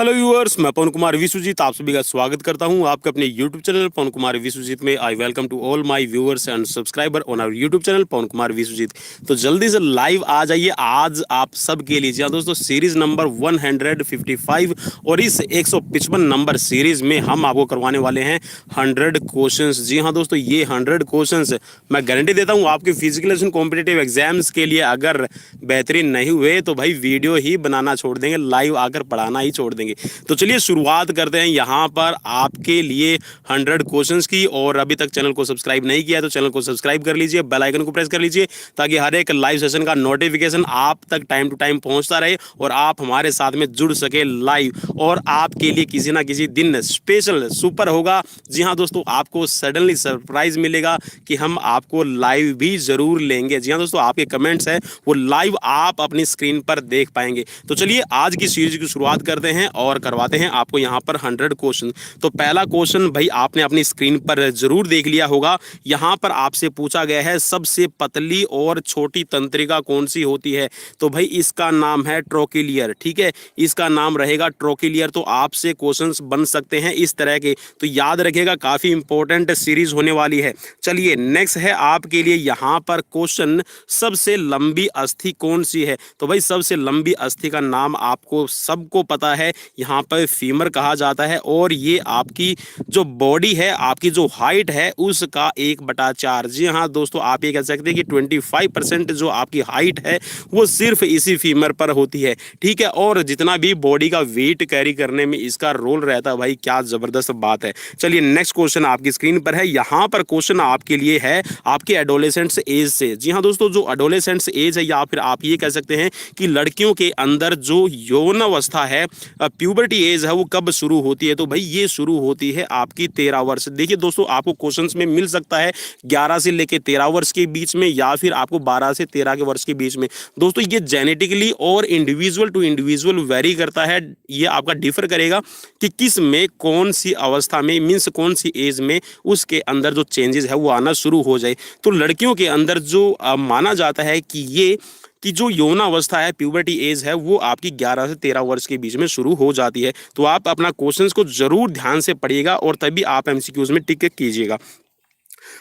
Hello viewers, मैं पवन कुमार विश्वजीत आप सभी का स्वागत करता हूं आपके अपने यूट्यूब चैनल पवन कुमार विश्वजीत में। I welcome to all my viewers and subscriber on our YouTube channel Pawan Kumar Vishwajeet. तो जल्दी से लाइव आ जाइए आज आप सब के लिए। जी हाँ दोस्तों, सीरीज नंबर 155 और इस 155 नंबर सीरीज में हम आपको करवाने वाले हैं 100 क्वेश्चंस। जी हाँ दोस्तों, ये 100 क्वेश्चंस मैं गारंटी देता हूँ आपके फिजिकल कॉम्पिटेटिव एग्जाम्स के लिए अगर बेहतरीन नहीं हुए तो भाई वीडियो ही बनाना छोड़ देंगे, लाइव आकर पढ़ाना ही छोड़ देंगे। तो चलिए शुरुआत करते हैं यहाँ पर आपके लिए 100 क्वेश्चंस की। और अभी तक चैनल को सब्सक्राइब नहीं किया तो चैनल को सब्सक्राइब कर लीजिए, बेल आइकन को प्रेस कर लीजिए ताकि हर एक लाइव सेशन का नोटिफिकेशन आप तक टाइम टू टाइम पहुंचता रहे और आप हमारे साथ में जुड़ सके लाइव। और आपके लिए किसी ना किसी दिन स्पेशल सुपर होगा। जी हाँ दोस्तों, आपको सडनली सरप्राइज मिलेगा कि हम आपको लाइव भी जरूर लेंगे। जी हाँ दोस्तों, आपके कमेंट्स है वो लाइव आप अपनी स्क्रीन पर देख पाएंगे। तो चलिए आज की सीरीज की शुरुआत करते हैं और करवाते हैं आपको यहाँ पर 100 क्वेश्चन। तो पहला क्वेश्चन भाई आपने अपनी स्क्रीन पर जरूर देख लिया होगा। यहाँ पर आपसे पूछा गया है सबसे पतली और छोटी तंत्रिका कौन सी होती है। तो भाई इसका नाम है ट्रोकिलियर। ठीक है, इसका नाम रहेगा ट्रोकिलियर। तो आपसे क्वेश्चंस बन सकते हैं इस तरह के, तो याद रखिएगा काफी इंपॉर्टेंट सीरीज होने वाली है। चलिए नेक्स्ट है आपके लिए यहाँ पर क्वेश्चन, सबसे लंबी अस्थि कौन सी है। तो भाई सबसे लंबी अस्थि का नाम आपको सबको पता है, यहाँ पर फीमर कहा जाता है। और ये आपकी जो बॉडी है, आपकी जो हाइट है उसका 1/4। जी हाँ दोस्तों, आप ये कह सकते हैं कि 25% जो आपकी हाइट है वो सिर्फ इसी फीमर पर होती है। ठीक है, और जितना भी बॉडी का वेट कैरी करने में इसका रोल रहता है, भाई क्या जबरदस्त बात है। चलिए नेक्स्ट क्वेश्चन आपकी स्क्रीन पर है। यहाँ पर क्वेश्चन आपके लिए है आपके एडोलेसेंट्स एज से। जी हाँ दोस्तों, जो एडोलेसेंट्स एज है या फिर आप ये कह सकते हैं कि लड़कियों के अंदर जो यौन अवस्था है, प्यूबर्टी एज है, वो कब शुरू होती है। तो भाई ये शुरू होती है आपकी 13 वर्ष। देखिए दोस्तों, आपको क्वेश्चंस में मिल सकता है 11 से लेके 13 वर्ष के बीच में या फिर आपको 12 से 13 के वर्ष के बीच में। दोस्तों ये जेनेटिकली और इंडिविजुअल टू इंडिविजुअल वेरी करता है। ये आपका डिफर करेगा कि किस में कौन सी अवस्था में मीन्स कौन सी एज में उसके अंदर जो चेंजेस है वो आना शुरू हो जाए। तो लड़कियों के अंदर जो माना जाता है कि जो यौन अवस्था है, प्यूबर्टी एज है, वो आपकी 11 से 13 वर्ष के बीच में शुरू हो जाती है। तो आप अपना क्वेश्चंस को जरूर ध्यान से पढ़िएगा और तभी आप एमसीक्यूज में टिक कीजिएगा।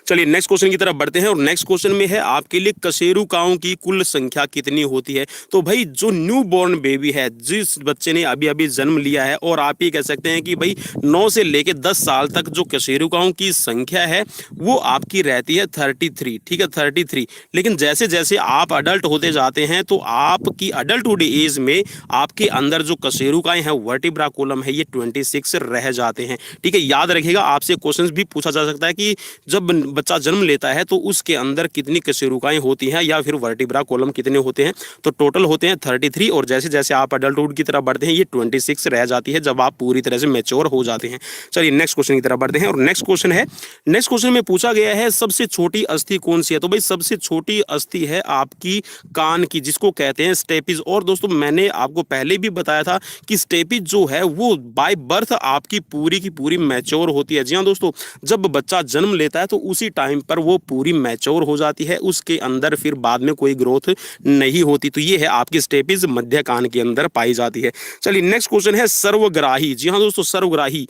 चलिए नेक्स्ट क्वेश्चन की तरफ बढ़ते हैं और नेक्स्ट क्वेश्चन में है आपके लिए कशेरुकाओं की कुल संख्या कितनी होती है। तो भाई जो न्यू बॉर्न बेबी है, जिस बच्चे ने अभी अभी जन्म लिया है, और आप ये कह सकते हैं कि भाई 9 से लेके 10 साल तक जो कशेरुकाओं की संख्या है वो आपकी रहती है 33। ठीक है, 33। लेकिन जैसे जैसे आप अडल्ट होते जाते हैं तो आपकी अडल्टहुड एज में आपके अंदर जो कशेरुकाएं हैं, वर्टिब्रा कॉलम है, ये 26 रह जाते हैं। ठीक है, याद रखिएगा आपसे क्वेश्चन भी पूछा जा सकता है कि जब बच्चा जन्म लेता है तो उसके अंदर कितनी कशेरुकाएं होती हैं या फिर वर्टिब्रा कॉलम कितने होते हैं। तो टोटल होते हैं 33 और जैसे जैसे आप अडल्टहुड की तरफ बढ़ते हैं ये 26 रह जाती है जब आप पूरी तरह से मैच्योर हो जाते हैं। चलिए नेक्स्ट क्वेश्चन की तरफ बढ़ते हैं और नेक्स्ट क्वेश्चन है, नेक्स्ट क्वेश्चन में पूछा गया है सबसे छोटी अस्थि कौन सी है। तो भाई सबसे छोटी अस्थि है आपकी कान की, जिसको कहते हैं स्टेपिज। और दोस्तों मैंने आपको पहले भी बताया था कि स्टेपिज जो है वो बाय बर्थ आपकी पूरी की पूरी मैच्योर होती है। जी हाँ दोस्तों, जब बच्चा जन्म लेता है तो उसी टाइम पर वो पूरी मैच्योर हो जाती है, उसके अंदर फिर बाद में कोई ग्रोथ नहीं होती। तो ये है आपकी स्टेपिज, मध्य कान के अंदर पाई जाती है। चलिए नेक्स्ट क्वेश्चन है सर्वग्राही। जी हाँ दोस्तों, सर्वग्राही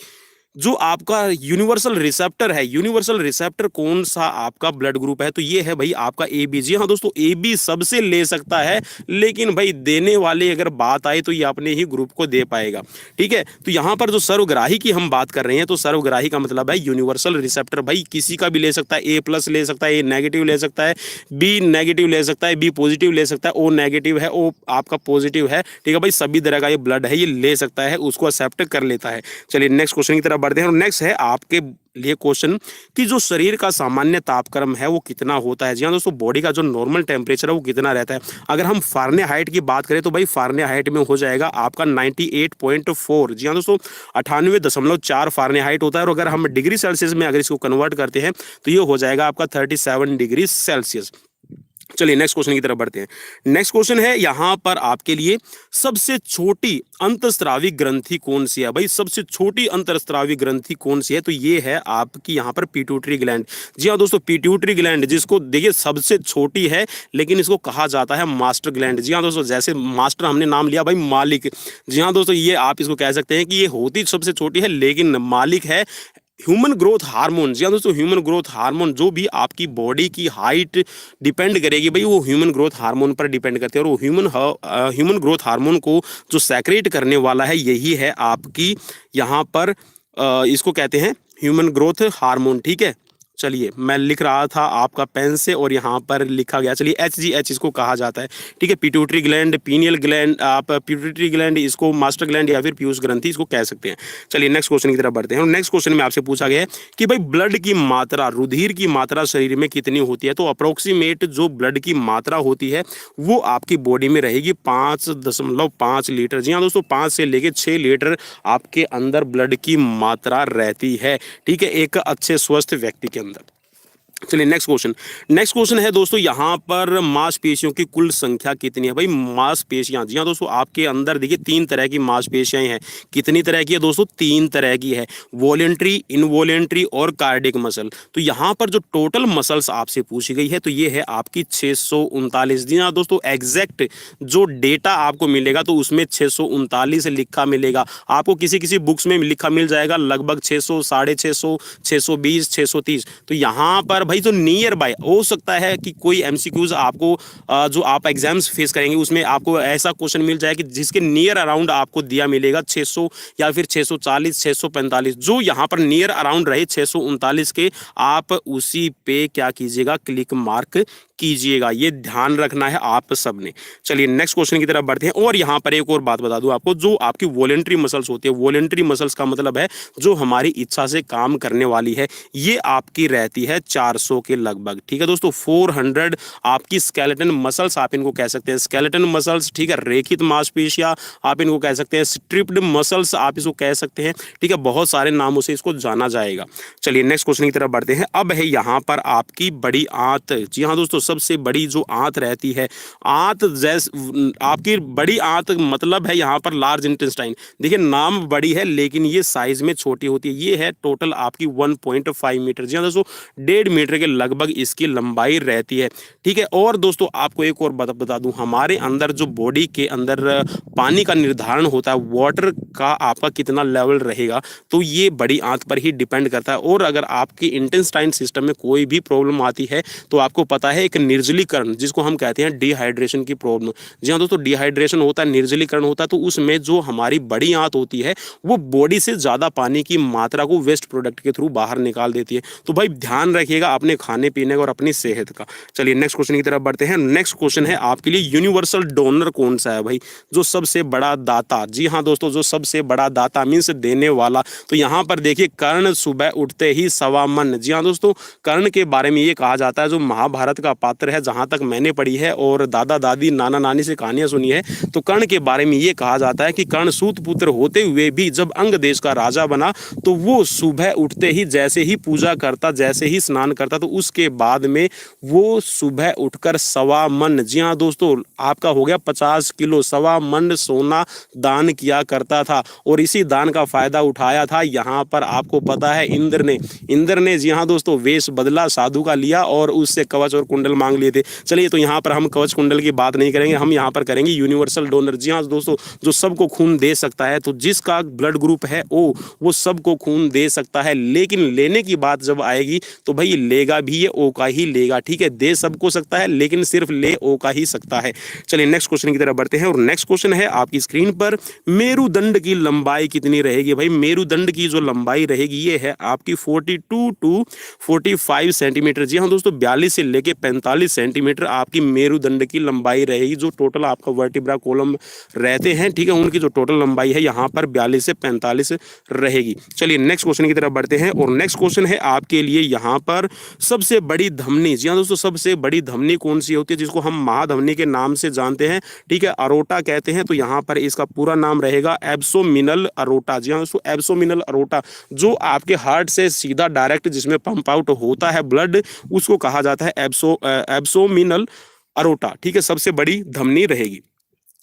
जो आपका यूनिवर्सल रिसेप्टर है, यूनिवर्सल रिसेप्टर कौन सा आपका ब्लड ग्रुप है। तो ये है भाई आपका ए बी। जी हाँ दोस्तों, ए बी सबसे ले सकता है, लेकिन भाई देने वाले अगर बात आए तो ये अपने ही ग्रुप को दे पाएगा। ठीक है, तो यहाँ पर जो सर्वग्राही की हम बात कर रहे हैं तो सर्वग्राही का मतलब है यूनिवर्सल रिसेप्टर। भाई किसी का भी ले सकता है, ए प्लस ले सकता है, ए नेगेटिव ले सकता है, बी नेगेटिव ले सकता है, बी पॉजिटिव ले सकता है, ओ नेगेटिव है, ओ आपका पॉजिटिव है। ठीक है भाई, सभी तरह का ये ब्लड है, ये ले सकता है, उसको एक्सेप्ट कर लेता है। चलिए नेक्स्ट क्वेश्चन की तरफ बढ़ते हैं और नेक्स्ट है आपके लिए क्वेश्चन कि जो शरीर का सामान्य तापक्रम है वो कितना होता है। जी हाँ दोस्तों, बॉडी का जो नॉर्मल टेम्परेचर है वो कितना रहता है। अगर हम फारेनहाइट की बात करें तो भाई फारेनहाइट में हो जाएगा आपका 98.4। जी हाँ दोस्तों, 98.4 फारेनहाइट होता है। और अगर हम डिग्री सेल्सियस में अगर इसको कन्वर्ट करते हैं तो ये हो जाएगा आपका 37 डिग्री सेल्सियस। चलिए नेक्स्ट क्वेश्चन की तरफ बढ़ते हैं। नेक्स्ट क्वेश्चन है यहाँ पर आपके लिए, सबसे छोटी अंतःस्रावी ग्रंथि कौन सी है? भाई सबसे छोटी अंतःस्रावी ग्रंथि कौन सी है? तो ये है आपकी यहाँ पर पिट्यूटरी ग्लैंड। जी हाँ दोस्तों, पिट्यूटरी ग्लैंड, जिसको देखिए सबसे छोटी है लेकिन इसको कहा जाता है मास्टर ग्लैंड। जी हाँ दोस्तों, जैसे मास्टर हमने नाम लिया भाई मालिक। जी हाँ दोस्तों, ये आप इसको कह सकते हैं कि ये होती सबसे छोटी है लेकिन मालिक है ह्यूमन ग्रोथ हार्मोन। जी हाँ दोस्तों, ह्यूमन ग्रोथ हार्मोन जो भी आपकी बॉडी की हाइट डिपेंड करेगी भाई, वो ह्यूमन ग्रोथ हार्मोन पर डिपेंड करते हैं। और वो ह्यूमन ग्रोथ हार्मोन को जो सेक्रेट करने वाला है यही है आपकी यहाँ पर इसको कहते हैं ह्यूमन ग्रोथ हार्मोन। ठीक है, चलिए मैं लिख रहा था आपका पेन से और यहाँ पर लिखा गया। चलिए HGH इसको कहा जाता है। ठीक है, पिट्यूटरी ग्लैंड, पीनियल ग्लैंड, आप पिट्यूटरी ग्लैंड इसको मास्टर ग्लैंड या फिर पीयूष ग्रंथि इसको कह सकते हैं। चलिए नेक्स्ट क्वेश्चन की तरफ बढ़ते हैं। और नेक्स्ट क्वेश्चन में आपसे पूछा गया है कि भाई ब्लड की मात्रा, रुधिर की मात्रा शरीर में कितनी होती है? तो अप्रोक्सीमेट जो ब्लड की मात्रा होती है वो आपकी बॉडी में रहेगी 5.5 लीटर। जी हाँ दोस्तों, 5 से लेके 6 लीटर आपके अंदर ब्लड की मात्रा रहती है। ठीक है, एक अच्छे स्वस्थ व्यक्ति के अंदर। चलिए नेक्स्ट क्वेश्चन। नेक्स्ट क्वेश्चन है दोस्तों यहाँ पर, मांसपेशियों की कुल संख्या कितनी है? भाई मांसपेशियां, जी हाँ दोस्तों, आपके अंदर देखिए 3 तरह की मांसपेशियां हैं। कितनी तरह की है दोस्तों? 3 तरह की है, वॉलेंट्री, इनवॉलेंट्री और कार्डिक मसल। तो यहाँ पर जो टोटल मसल्स आपसे पूछी गई है तो ये है आपकी 639। जी हाँ दोस्तों, एग्जैक्ट जो डेटा आपको मिलेगा तो उसमें 639 लिखा मिलेगा आपको। किसी किसी बुक्स में लिखा मिल जाएगा लगभग 600, 650, 620, 630। तो यहाँ पर भाई जो नियर बाय हो सकता है कि कोई एमसीक्यूज आपको जो आप एग्जाम्स फेस करेंगे उसमें आपको ऐसा क्वेश्चन मिल जाए कि जिसके नियर अराउंड आपको दिया मिलेगा 600 या फिर 640, 645। जो यहाँ पर नियर अराउंड रहे 639 के, आप उसी पे क्या कीजिएगा, क्लिक मार्क कीजिएगा। ये ध्यान रखना है आप सबने। चलिए नेक्स्ट क्वेश्चन की तरफ बढ़ते हैं। और यहाँ पर एक और बात बता दूं आपको, जो आपकी वॉलेंट्री मसल्स होती है, वॉलेंट्री मसल्स का मतलब है जो हमारी इच्छा से काम करने वाली है, ये आपकी रहती है 400 के लगभग। ठीक है दोस्तों, 400 आपकी स्केलेटन मसल्स आप इनको कह सकते हैं, स्केलेटन मसल्स। ठीक है, रेखित मांसपेशियां आप इनको कह सकते हैं, स्ट्रिप्ड मसल्स आप इसको कह सकते हैं। ठीक है, बहुत सारे नामों से इसको जाना जाएगा। चलिए नेक्स्ट क्वेश्चन की तरफ बढ़ते हैं। अब है यहाँ पर आपकी बड़ी आंत। जी हाँ दोस्तों, सबसे बड़ी जो आंत रहती है, आंत जैसे आपकी बड़ी आंत मतलब है यहाँ पर लार्ज इंटेस्टाइन। देखिए नाम बड़ी है लेकिन ये साइज में छोटी होती है। ये है टोटल आपकी 1.5 मीटर। जी हाँ दोस्तों, 1.5 मीटर के लगभग इसकी लंबाई रहती है। ठीक है, और दोस्तों आपको एक और बात बता दूं, हमारे अंदर जो बॉडी के अंदर पानी का निर्धारण होता है, वाटर का आपका कितना लेवल रहेगा, तो ये बड़ी आंत पर ही डिपेंड करता है। और अगर आपकी इंटेस्टाइन सिस्टम में कोई भी प्रॉब्लम आती है तो आपको पता है एक निर्जलीकरण, जिसको हम कहते हैं डिहाइड्रेशन की प्रॉब्लम। जी हाँ दोस्तों, डिहाइड्रेशन होता है, निर्जलीकरण होता है, तो उसमें जो हमारी बड़ी आंत होती है वो बॉडी से ज़्यादा पानी की मात्रा को वेस्ट प्रोडक्ट के थ्रू बाहर निकाल देती है। तो भाई ध्यान रखिएगा अपने खाने पीने का और अपनी सेहत का। चलिए नेक्स्ट क्वेश्चन की तरफ बढ़ते हैं। नेक्स्ट क्वेश्चन है आपके लिए, यूनिवर्सल डोनर कौन सा है? भाई जो सबसे बड़ा दाता। जी हाँ दोस्तों, जो सबसे बड़ा दाता मीन्स देने वाला। तो यहाँ पर देखिए, कर्ण सुबह उठते ही सवा मन। जी हाँ दोस्तों, कर्ण के बारे में ये कहा जाता है जो महाभारत का पात्र है, जहाँ तक मैंने पढ़ी है और दादा दादी नाना नानी से कहानियां सुनी है, तो कर्ण के बारे में ये कहा जाता है कि कर्ण सूत पुत्र होते हुए भी जब अंग देश का राजा बना तो वो सुबह उठते ही जैसे ही पूजा करता, जैसे ही स्नान करता, तो उसके बाद में वो सुबह उठकर सवा मन, जी हाँ दोस्तों, आपका हो गया 50 किलो सवा मन सोना दान किया करता था। और इसी दान का फायदा उठाया था यहाँ पर आपको पता है इंद्र ने जी हाँ दोस्तों वेश बदला, साधु का लिया और उससे कवच और कुंडल मांग लिए थे। चलिए तो यहाँ पर हम कवच कुंडल की बात नहीं करेंगे, हम यहाँ पर करेंगे यूनिवर्सल डोनर। जी हाँ दोस्तों, जो सबको खून दे सकता है, तो जिसका ब्लड ग्रुप है वो सबको खून दे सकता है, लेकिन लेने की बात जब आएगी तो भाई लेगा भी ये ओ का ही लेगा। ठीक है, दे सबको सकता है लेकिन सिर्फ ले ओ का ही सकता है। चलिए नेक्स्ट क्वेश्चन की तरफ बढ़ते हैं। और नेक्स्ट क्वेश्चन है आपकी स्क्रीन पर, मेरुदंड की लंबाई कितनी रहेगी? भाई मेरुदंड की जो लंबाई रहेगी ये है आपकी 42 टू 45 सेंटीमीटर। जी हाँ दोस्तों, 42 से लेके 45 सेंटीमीटर आपकी मेरुदंड की लंबाई रहेगी। जो टोटल आपका वर्टिब्रा कॉलम रहते हैं, ठीक है, उनकी जो टोटल लंबाई है यहाँ पर 42 से 45 रहेगी। चलिए नेक्स्ट क्वेश्चन की तरफ बढ़ते हैं। और नेक्स्ट क्वेश्चन है आपके लिए यहाँ पर, सबसे बड़ी धमनी। जी हाँ दोस्तों, सबसे बड़ी धमनी कौन सी होती है, जिसको हम महाधमनी के नाम से जानते हैं? ठीक है, अरोटा कहते हैं। तो यहाँ पर इसका पूरा नाम रहेगा एब्सोमिनल अरोटा। जी हाँ दोस्तों, एब्सोमिनल अरोटा, जो आपके हार्ट से सीधा डायरेक्ट जिसमें पंप आउट होता है ब्लड, उसको कहा जाता है एब्सोमिनल अरोटा, ठीक है, सबसे बड़ी धमनी रहेगी।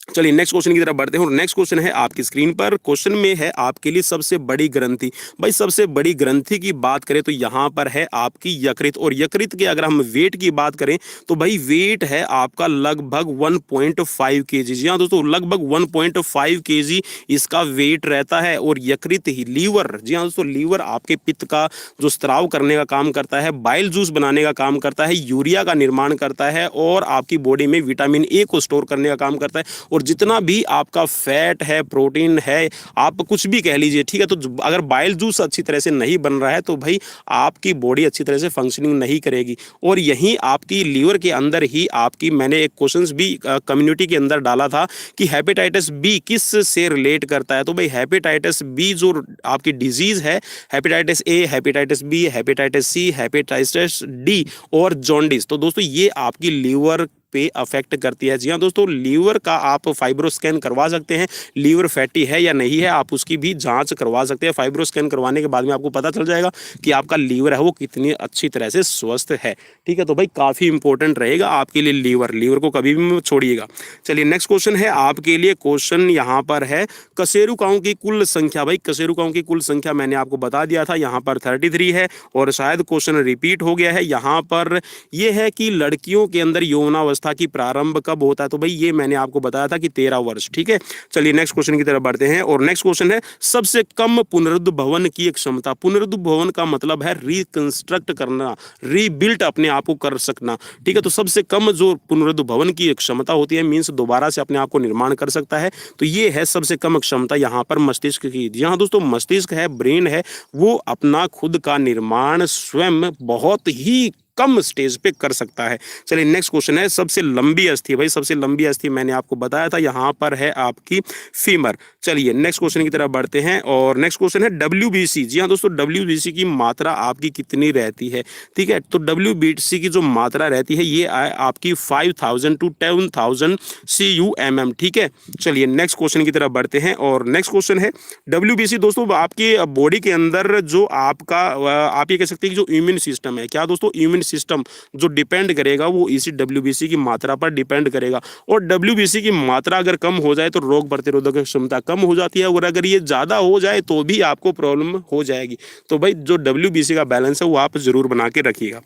चलिए नेक्स्ट क्वेश्चन की तरफ बढ़ते हैं और नेक्स्ट क्वेश्चन है आपकी स्क्रीन पर। क्वेश्चन में है आपके लिए सबसे बड़ी ग्रंथि। भाई सबसे बड़ी ग्रंथि की बात करें तो यहाँ पर है आपकी यकृत, और यकृत के अगर हम वेट की बात करें तो भाई वेट है आपका लगभग 1.5 केजी। जी हाँ दोस्तों, लगभग 1.5 केजी इसका वेट रहता है। और यकृत ही लीवर, जी हाँ दोस्तों, लीवर आपके पित्त का जो स्त्राव करने का काम करता है, बाइल जूस बनाने का काम करता है, यूरिया का निर्माण करता है और आपकी बॉडी में विटामिन ए को स्टोर करने का काम करता है। और जितना भी आपका फैट है, प्रोटीन है, आप कुछ भी कह लीजिए, ठीक है, तो अगर बाइल जूस अच्छी तरह से नहीं बन रहा है तो भाई आपकी बॉडी अच्छी तरह से फंक्शनिंग नहीं करेगी। और यहीं आपकी लीवर के अंदर ही आपकी, मैंने एक क्वेश्चंस भी कम्युनिटी के अंदर डाला था कि हेपेटाइटिस बी किस से रिलेट करता है। तो भाई हेपेटाइटिस बी जो आपकी डिजीज है, hepatitis A, hepatitis B, hepatitis C, hepatitis D और जॉन्डिस, तो दोस्तों ये आपकी लीवर पे अफेक्ट करती है। जी हाँ दोस्तों, लीवर का आप फाइब्रो स्कैन करवा सकते हैं, लीवर फैटी है या नहीं है आप उसकी भी जांच करवा सकते हैं। फाइब्रो स्कैन करवाने के बाद में आपको पता चल जाएगा कि आपका लीवर है वो कितनी अच्छी तरह से स्वस्थ है। ठीक है, तो भाई काफ़ी इंपॉर्टेंट रहेगा आपके लिए लीवर, लीवर को कभी भी मत छोड़िएगा। चलिए नेक्स्ट क्वेश्चन है आपके लिए। क्वेश्चन यहाँ पर है कशेरुकाओं की कुल संख्या। भाई कशेरुकाओं की कुल संख्या मैंने आपको बता दिया था, यहाँ पर 33 है और शायद क्वेश्चन रिपीट हो गया है। यहाँ पर यह है कि लड़कियों के अंदर यौनावस्था की प्रारंभ कब होता है, तो भाई ये मैंने आपको बताया था कि 13 वर्ष। ठीक है, चलिए नेक्स्ट क्वेश्चन की तरफ बढ़ते हैं और नेक्स्ट क्वेश्चन है सबसे कम पुनरुद्भवन की क्षमता। पुनरुद्भवन का मतलब है रिकंस्ट्रक्ट करना, रीबिल्ट अपने आप को कर सकना। ठीक है, तो सबसे कम जो पुनरुद्भवन की क्षमता होती है, मीन्स दोबारा से अपने आप को निर्माण कर सकता है, तो ये है सबसे कम क्षमता यहाँ पर मस्तिष्क की। यहाँ दोस्तों मस्तिष्क है, ब्रेन है, वो अपना खुद का निर्माण स्वयं बहुत ही कम स्टेज पे कर सकता है। चलिए नेक्स्ट क्वेश्चन है सबसे लंबी अस्थि। भाई सबसे लंबी अस्थि मैंने आपको बताया था, यहाँ पर है आपकी फीमर। चलिए नेक्स्ट क्वेश्चन की तरफ बढ़ते हैं और नेक्स्ट क्वेश्चन है WBC। जी हाँ दोस्तों, WBC की मात्रा आपकी कितनी रहती है। ठीक है, तो WBC की जो मात्रा रहती है ये आपकी 5000 to 10,000 CUMM। ठीक है, चलिए नेक्स्ट क्वेश्चन की तरफ बढ़ते हैं और नेक्स्ट क्वेश्चन है WBC दोस्तों आपकी बॉडी के अंदर जो आपका आप ये कह सकते हैं कि जो इम्यून सिस्टम है, क्या दोस्तों, इम्यून सिस्टम जो डिपेंड करेगा वो इसी WBC की मात्रा पर डिपेंड करेगा। और WBC की मात्रा अगर कम हो जाए तो रोग प्रतिरोधक क्षमता कम हो जाती है, और अगर ये ज़्यादा हो जाए तो भी आपको प्रॉब्लम हो जाएगी। तो भाई जो WBC का बैलेंस है वो आप जरूर बना के रखिएगा।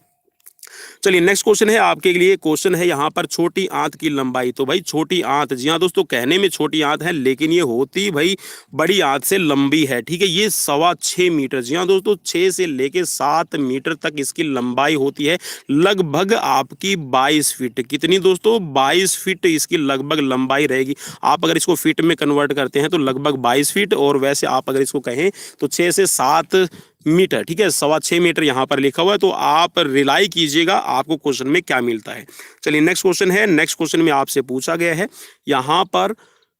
चलिए नेक्स्ट क्वेश्चन है आपके लिए। क्वेश्चन है यहाँ पर छोटी आंत की लंबाई। तो भाई छोटी आंत, जी हाँ दोस्तों, कहने में छोटी आंत है लेकिन ये होती भाई बड़ी आंत से लंबी है। ठीक है, ये 6.25 मीटर, जी हाँ दोस्तों, 6 से लेके 7 मीटर तक इसकी लंबाई होती है। लगभग आपकी 22 फीट, कितनी दोस्तों, 22 फीट इसकी लगभग लंबाई रहेगी। आप अगर इसको फीट में कन्वर्ट करते हैं तो लगभग 22 फीट, और वैसे आप अगर इसको कहें तो 6 से 7 मीटर। ठीक है, 6.25 मीटर यहाँ पर लिखा हुआ है, तो आप रिलाई कीजिएगा आपको क्वेश्चन में क्या मिलता है। चलिए नेक्स्ट क्वेश्चन है। नेक्स्ट क्वेश्चन में आपसे पूछा गया है यहाँ पर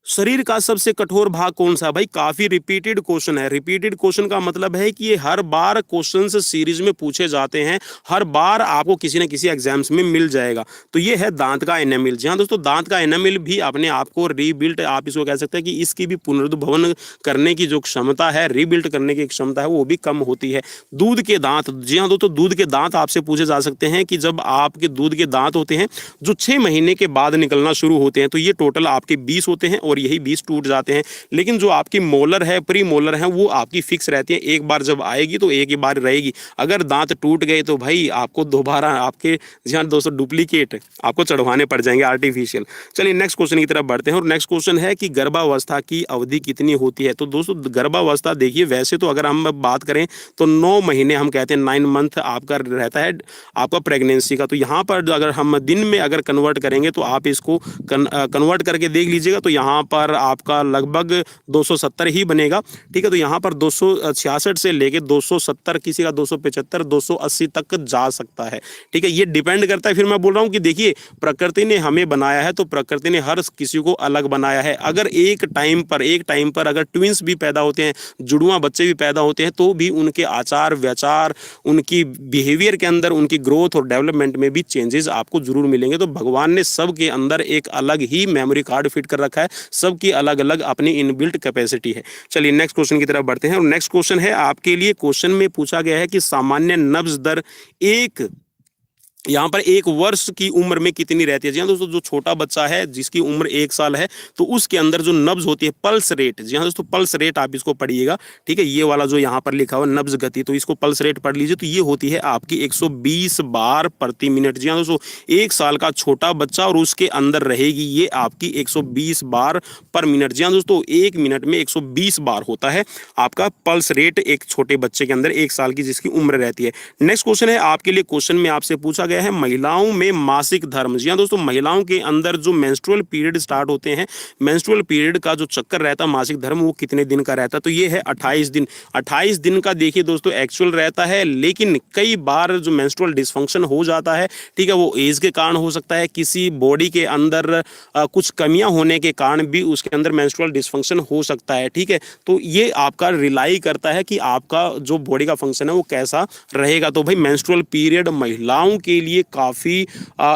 शरीर का सबसे कठोर भाग कौन सा। भाई काफी रिपीटेड क्वेश्चन है। रिपीटेड क्वेश्चन का मतलब है कि ये हर बार क्वेश्चंस सीरीज में पूछे जाते हैं, हर बार आपको किसी न किसी एग्जाम्स में मिल जाएगा। तो ये है दांत का एनामिल। जी हाँ दोस्तों, दांत का एनामिल भी अपने आप को रीबिल्ट, आप इसको कह सकते हैं कि इसकी भी पुनरुद्भवन करने की जो क्षमता है, रीबिल्ट करने की क्षमता है, वो भी कम होती है। दूध के दांत, जी हाँ दोस्तों, दूध के दांत आपसे पूछे जा सकते हैं कि जब आपके दूध के दांत होते हैं जो 6 महीने के बाद निकलना शुरू होते हैं, तो ये टोटल आपके 20 होते हैं और यही 20 टूट जाते हैं। लेकिन जो आपकी मोलर है, प्री मोलर है, वो आपकी फिक्स रहती है। एक बार जब आएगी तो एक ही बार रहेगी। अगर दांत टूट गए तो भाई आपको दोबारा आपके ध्यान दोस्तों डुप्लीकेट आपको चढ़वाने पड़ जाएंगे, आर्टिफिशियल। चलिए नेक्स्ट क्वेश्चन की तरफ बढ़ते हैं और नेक्स्ट क्वेश्चन है कि गर्भावस्था की अवधि कितनी होती है। तो दोस्तों गर्भावस्था देखिए, वैसे तो अगर हम बात करें तो 9 महीने हम कहते हैं, 9 मंथ आपका रहता है आपका प्रेगनेंसी का। तो यहाँ पर अगर हम दिन में अगर कन्वर्ट करेंगे तो आप इसको कन्वर्ट करके देख लीजिएगा, तो यहाँ पर आपका लगभग 270 ही बनेगा। ठीक है, तो यहाँ पर 266 से लेके 270, किसी का 275, 280 तक जा सकता है। ठीक है, ये डिपेंड करता है। फिर मैं बोल रहा हूँ कि देखिए प्रकृति ने हमें बनाया है तो प्रकृति ने हर किसी को अलग बनाया है। अगर एक टाइम पर अगर ट्विंस भी पैदा होते हैं, जुड़वा बच्चे भी पैदा होते हैं, तो भी उनके आचार व्यवहार, उनकी बिहेवियर के अंदर, उनकी ग्रोथ और डेवलपमेंट में भी चेंजेस आपको जरूर मिलेंगे। तो भगवान ने सबके अंदर एक अलग ही मेमोरी कार्ड फिट कर रखा है, सबकी अलग अलग अपनी इनबिल्ट कैपेसिटी है। चलिए नेक्स्ट क्वेश्चन की तरफ बढ़ते हैं और नेक्स्ट क्वेश्चन है आपके लिए। क्वेश्चन में पूछा गया है कि सामान्य नब्ज दर एक यहाँ पर 1 वर्ष की उम्र में कितनी रहती है? जी हाँ दोस्तों, जो छोटा बच्चा है जिसकी उम्र 1 साल है, तो उसके अंदर जो नब्ज होती है, पल्स रेट, जी हाँ दोस्तों, पल्स रेट आप इसको पढ़िएगा, ठीक है, ये वाला जो यहाँ पर लिखा हुआ नब्ज गति, तो इसको पल्स रेट पढ़ लीजिए, तो ये होती है आपकी 120 बार प्रति मिनट। जी हाँ दोस्तों, 1 साल का छोटा बच्चा और उसके अंदर रहेगी ये आपकी 120 बार पर मिनट। जी हाँ दोस्तों, 1 मिनट में 120 बार होता है आपका पल्स रेट एक छोटे बच्चे के अंदर, 1 साल की जिसकी उम्र रहती है। नेक्स्ट क्वेश्चन है आपके लिए, क्वेश्चन में आपसे पूछा गया है महिलाओं में मासिक धर्म। जी हाँ दोस्तों, महिलाओं के अंदर जो मेंस्ट्रुअल पीरियड स्टार्ट होते हैं, मेंस्ट्रुअल पीरियड का जो चक्कर रहता है मासिक धर्म, वो कितने दिन का रहता है? तो ये है 28 दिन। 28 दिन का देखिए दोस्तों एक्चुअल रहता है, लेकिन कई बार जो मेंस्ट्रुअल डिसफंक्शन हो जाता है, ठीक है, वो एज के कारण हो सकता है, किसी बॉडी के अंदर कुछ कमियां होने के कारण भी उसके अंदर मेंस्ट्रुअल डिसफंक्शन हो सकता है, ठीक है। तो ये आपका रिलाई करता है कि आपका जो बॉडी का फंक्शन है वो कैसा रहेगा। तो भाई मेंस्ट्रुअल पीरियड महिलाओं के लिए काफ़ी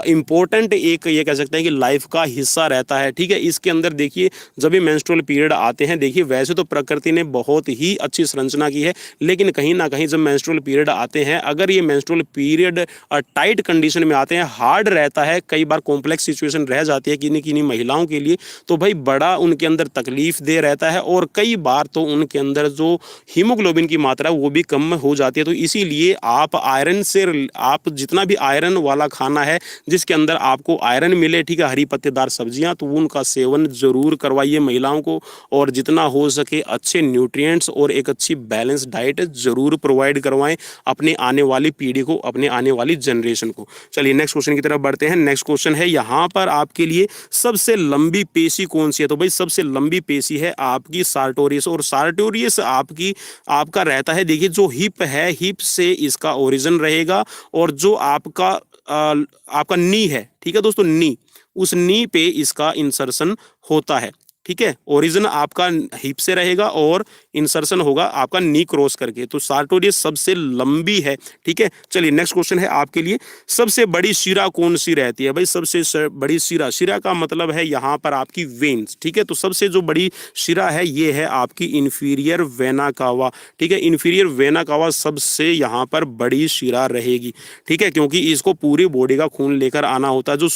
इम्पोर्टेंट एक ये कह सकते हैं कि लाइफ का हिस्सा रहता है, ठीक है। इसके अंदर देखिए जब ये मेंस्ट्रुअल पीरियड आते हैं, देखिए वैसे तो प्रकृति ने बहुत ही अच्छी संरचना की है, लेकिन कहीं ना कहीं जब मेंस्ट्रुअल पीरियड आते हैं, अगर ये मेंस्ट्रुअल पीरियड टाइट कंडीशन में आते हैं, हार्ड रहता है, कई बार कॉम्प्लेक्स सिचुएशन रह जाती है किन्हीं किन्हीं महिलाओं के लिए, तो भाई बड़ा उनके अंदर तकलीफ दे रहता है, और कई बार तो उनके अंदर जो हीमोग्लोबिन की मात्रा है वो भी कम हो जाती है। तो इसीलिए आप आयरन से, आप जितना भी आयरन वाला खाना है जिसके अंदर आपको आयरन मिले, ठीक है, हरी पत्तेदार सब्जियां, तो उनका सेवन जरूर करवाइए महिलाओं को, और जितना हो सके अच्छे न्यूट्रिएंट्स और एक अच्छी बैलेंस डाइट जरूर प्रोवाइड करवाएं अपने आने वाली पीढ़ी को, अपने आने वाली जनरेशन को। चलिए नेक्स्ट क्वेश्चन की तरफ बढ़ते हैं। नेक्स्ट क्वेश्चन है यहाँ पर आपके लिए, सबसे लंबी पेशी कौन सी है? तो भाई सबसे लंबी पेशी है आपकी सार्टोरियस, और सार्टोरियस आपका रहता है, देखिए जो हिप है, हिप से इसका ओरिजिन रहेगा, और जो आपका नी है, ठीक है दोस्तों, नी, उस नी पे इसका इंसर्शन होता है, ठीक है। ओरिजिन आपका हिप से रहेगा और इंसर्शन होगा आपका नी क्रॉस करके। तो सार्टोरियस सबसे लंबी है, ठीक है। चलिए नेक्स्ट क्वेश्चन है आपके लिए, सबसे बड़ी शिरा कौन सी रहती है? भाई सबसे बड़ी शिरा, शिरा का मतलब है यहाँ पर आपकी वेन्स, ठीक है। तो सबसे जो बड़ी शिरा है ये है आपकी इन्फीरियर वेना कावा, ठीक है। इन्फीरियर वेना कावा सबसे यहाँ पर बड़ी शिरा रहेगी, ठीक है, क्योंकि इसको पूरी बॉडी का खून लेकर आना होता है। जो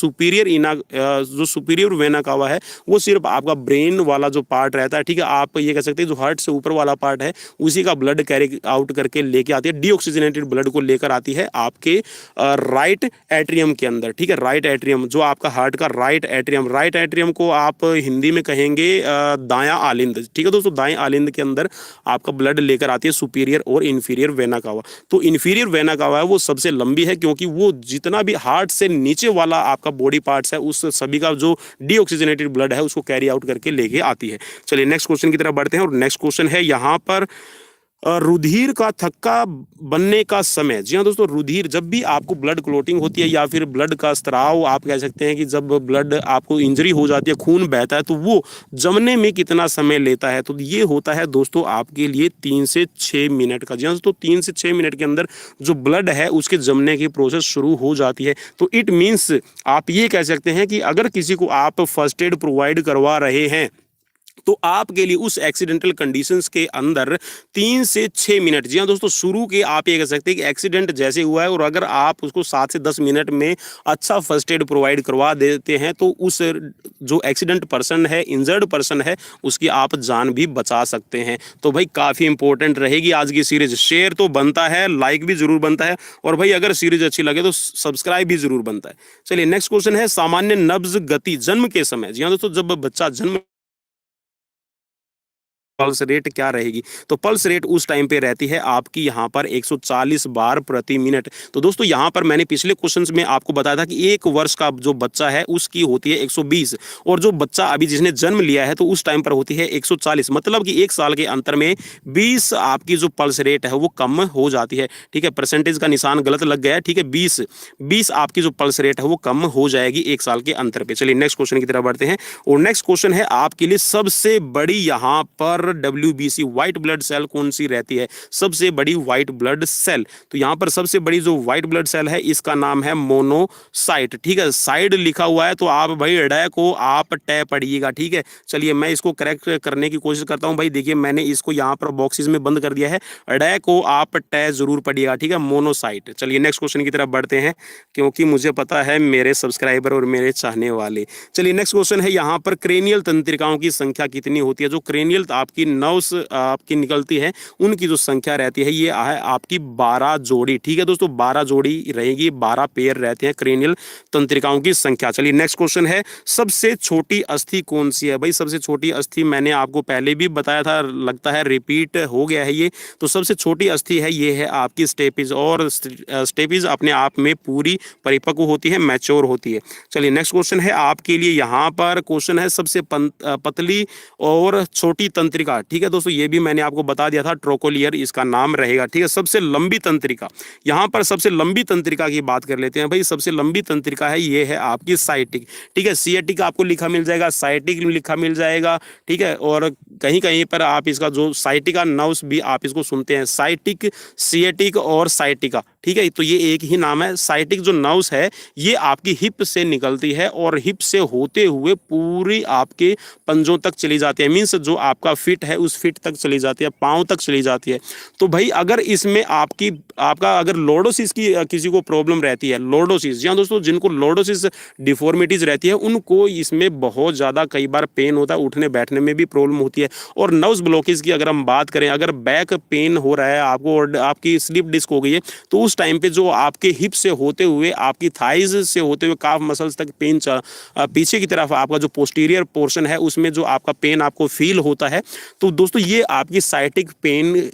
सुपीरियर वेना कावा है वो सिर्फ आपका ब्रेन वाला जो पार्ट रहता है, ठीक है, आप ये कह सकते हैं जो हार्ट से ऊपर वाला पार्ट है उसी का ब्लड कैरी आउट करके लेके आती है, डीऑक्सीजनेटेड ब्लड को लेकर आती है आपके राइट एट्रियम के अंदर, ठीक है। राइट एट्रियम, जो आपका हार्ट का राइट एट्रियम को आप हिंदी में कहेंगे दायां आलिंद, ठीक है दोस्तों, दाएं आलिंद के अंदर आपका ब्लड लेकर आती है सुपीरियर और इन्फीरियर वेना कावा। तो इन्फीरियर वेना कावा है वो सबसे लंबी है, क्योंकि वो जितना भी हार्ट से नीचे वाला आपका बॉडी पार्ट्स है उस सभी का जो डीऑक्सीजनेटेड ब्लड है उसको कैरी आउट करके लेके आती है। चलिए नेक्स्ट क्वेश्चन की तरफ बढ़ते हैं, और नेक्स्ट क्वेश्चन है यहाँ पर रुधिर का थक्का बनने का समय। जी हाँ दोस्तों, रुधिर, जब भी आपको ब्लड क्लोटिंग होती है या फिर ब्लड का स्त्राव आप कह सकते हैं कि जब ब्लड आपको इंजरी हो जाती है, खून बहता है, तो वो जमने में कितना समय लेता है? तो ये होता है दोस्तों आपके लिए 3 से 6 मिनट का। जी हाँ दोस्तों, 3 से 6 मिनट के अंदर जो ब्लड है उसके जमने की प्रोसेस शुरू हो जाती है। तो इट मीन्स आप ये कह सकते हैं कि अगर किसी को आप फर्स्ट एड प्रोवाइड करवा रहे हैं तो आपके लिए उस एक्सीडेंटल कंडीशंस के अंदर 3 से 6 मिनट, जी हाँ दोस्तों, शुरू के आप ये कह सकते हैं कि एक्सीडेंट जैसे हुआ है और अगर आप उसको 7 से 10 मिनट में अच्छा फर्स्ट एड प्रोवाइड करवा देते हैं तो उस जो एक्सीडेंट पर्सन है, इंजर्ड पर्सन है, उसकी आप जान भी बचा सकते हैं। तो भाई काफ़ी इंपॉर्टेंट रहेगी आज की सीरीज। शेयर तो बनता है, लाइक भी जरूर बनता है, और भाई अगर सीरीज अच्छी लगे तो सब्सक्राइब भी जरूर बनता है। चलिए नेक्स्ट क्वेश्चन है, सामान्य नब्ज गति जन्म के समय। जी हाँ दोस्तों, जब बच्चा जन्म, पल्स रेट क्या रहेगी? तो पल्स रेट उस टाइम पे रहती है आपकी यहाँ पर 140 बार प्रति मिनट। तो दोस्तों यहाँ पर मैंने पिछले क्वेश्चंस में आपको बताया था कि 1 वर्ष का जो बच्चा है उसकी होती है 120, और जो बच्चा अभी जिसने जन्म लिया है तो उस टाइम पर होती है 140, मतलब कि 1 साल के अंतर में 20 आपकी जो पल्स रेट है वो कम हो जाती है, ठीक है। परसेंटेज का निशान गलत लग गया है, ठीक है, 20 आपकी जो पल्स रेट है वो कम हो जाएगी 1 साल के अंतर पे। चलिए नेक्स्ट क्वेश्चन की तरफ बढ़ते हैं, और नेक्स्ट क्वेश्चन है आपके लिए, सबसे बड़ी यहाँ पर पर WBC व्हाइट ब्लड सेल कौन सी रहती है, सबसे बड़ी व्हाइट ब्लड सेल? तो यहाँ पर सबसे बड़ी जो व्हाइट ब्लड सेल है इसका नाम है मोनोसाइट। ठीक है, साइड लिखा हुआ है तो आप भाई ड को आप टे पढ़िएगा। ठीक है, चलिए मैं इसको करेक्ट करने की कोशिश करता हूँ। भाई देखिए मैंने इसको यहाँ पर बॉक्सेस में बंद कर दिया है, ड को आप टे जरूर पढ़िएगा। ठीक है, मोनोसाइट। चलिए नेक्स्ट क्वेश्चन की तरफ बढ़ते हैं, क्योंकि मुझे पता है मेरे सब्सक्राइबर और मेरे चाहने वाले। चलिए नेक्स्ट क्वेश्चन है यहाँ पर क्रेनियल तंत्रिकाओं की संख्या कितनी होती है? जो क्रेनियल आपकी नर्व्स आपकी निकलती है उनकी जो संख्या रहती है ये है आपकी 12 जोड़ी। ठीक है दोस्तों, 12 जोड़ी रहेगी, 12 पेयर रहते हैं क्रेनियल तंत्रिकाओं की संख्या। चलिए नेक्स्ट क्वेश्चन है, सबसे छोटी अस्थि कौन सी है? भाई सबसे छोटी अस्थि मैंने आपको पहले भी बताया था, लगता है रिपीट हो गया है ये। तो सबसे छोटी अस्थि है ये है आपकी स्टेपिज, और स्टेपिज अपने आप में पूरी परिपक्व होती है, मैच्योर होती है। चलिए नेक्स्ट क्वेश्चन है आपके लिए, यहाँ पर क्वेश्चन है सबसे पतली और छोटी तंत्रिका। ठीक है दोस्तों, ये भी मैंने आपको बता दिया था, ट्रोकोलियर इसका नाम रहेगा। ठीक है, सबसे लंबी तंत्रिका, यहाँ पर सबसे लंबी तंत्रिका की बात कर लेते हैं। भाई सबसे लंबी तंत्रिका है ये है आपकी साइटिक। ठीक है, सियाटिक आपको लिखा मिल जाएगा, साइटिक लिखा मिल जाएगा। ठीक है, और कहीं कहीं पर आप इसका जो साइटिका नर्व्स भी आप इसको सुनते हैं, साइटिक, सियाटिक और साइटिका। ठीक है, तो ये एक ही नाम है। साइटिक जो नर्व्स है ये आपकी हिप से निकलती है और हिप से होते हुए पूरी आपके पंजों तक चली जाती है, मीन्स जो आपका फिट है उस फिट तक चली जाती है, पाँव तक चली जाती है। तो भाई अगर इसमें आपका अगर लॉर्डोसिस की किसी को प्रॉब्लम रहती है, लॉर्डोसिस, जी हाँ दोस्तों, जिनको लॉर्डोसिस डिफॉर्मिटीज रहती है उनको इसमें बहुत ज़्यादा कई बार पेन होता है, उठने बैठने में भी प्रॉब्लम होती है। और नर्व्स ब्लॉकेज की अगर हम बात करें, अगर बैक पेन हो रहा है आपको और आपकी स्लिप डिस्क हो गई है, तो उस टाइम पे जो आपके हिप से होते हुए आपकी थाइज से होते हुए काफ मसल्स तक पेन पीछे की तरफ आपका जो पोस्टीरियर पोर्शन है उसमें जो आपका पेन आपको फील होता है, तो दोस्तों ये आपकी साइटिक पेन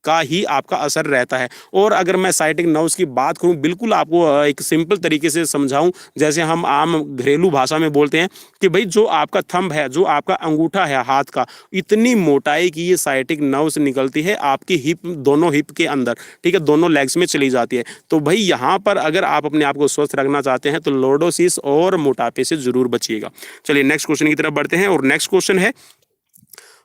का ही आपका असर रहता है। और अगर मैं साइटिक नर्व्स की बात करूं, बिल्कुल आपको एक सिंपल तरीके से समझाऊं, जैसे हम आम घरेलू भाषा में बोलते हैं कि भाई जो आपका थंब है, जो आपका अंगूठा है हाथ का, इतनी मोटाई की ये साइटिक नर्व्स निकलती है आपकी हिप, दोनों हिप के अंदर। ठीक है, दोनों लेग्स में चली जाती है। तो भाई यहाँ पर अगर आप अपने आप को स्वस्थ रखना चाहते हैं तो लॉर्डोसिस और मोटापे से जरूर बचिएगा। चलिए नेक्स्ट क्वेश्चन की तरफ बढ़ते हैं, और नेक्स्ट क्वेश्चन है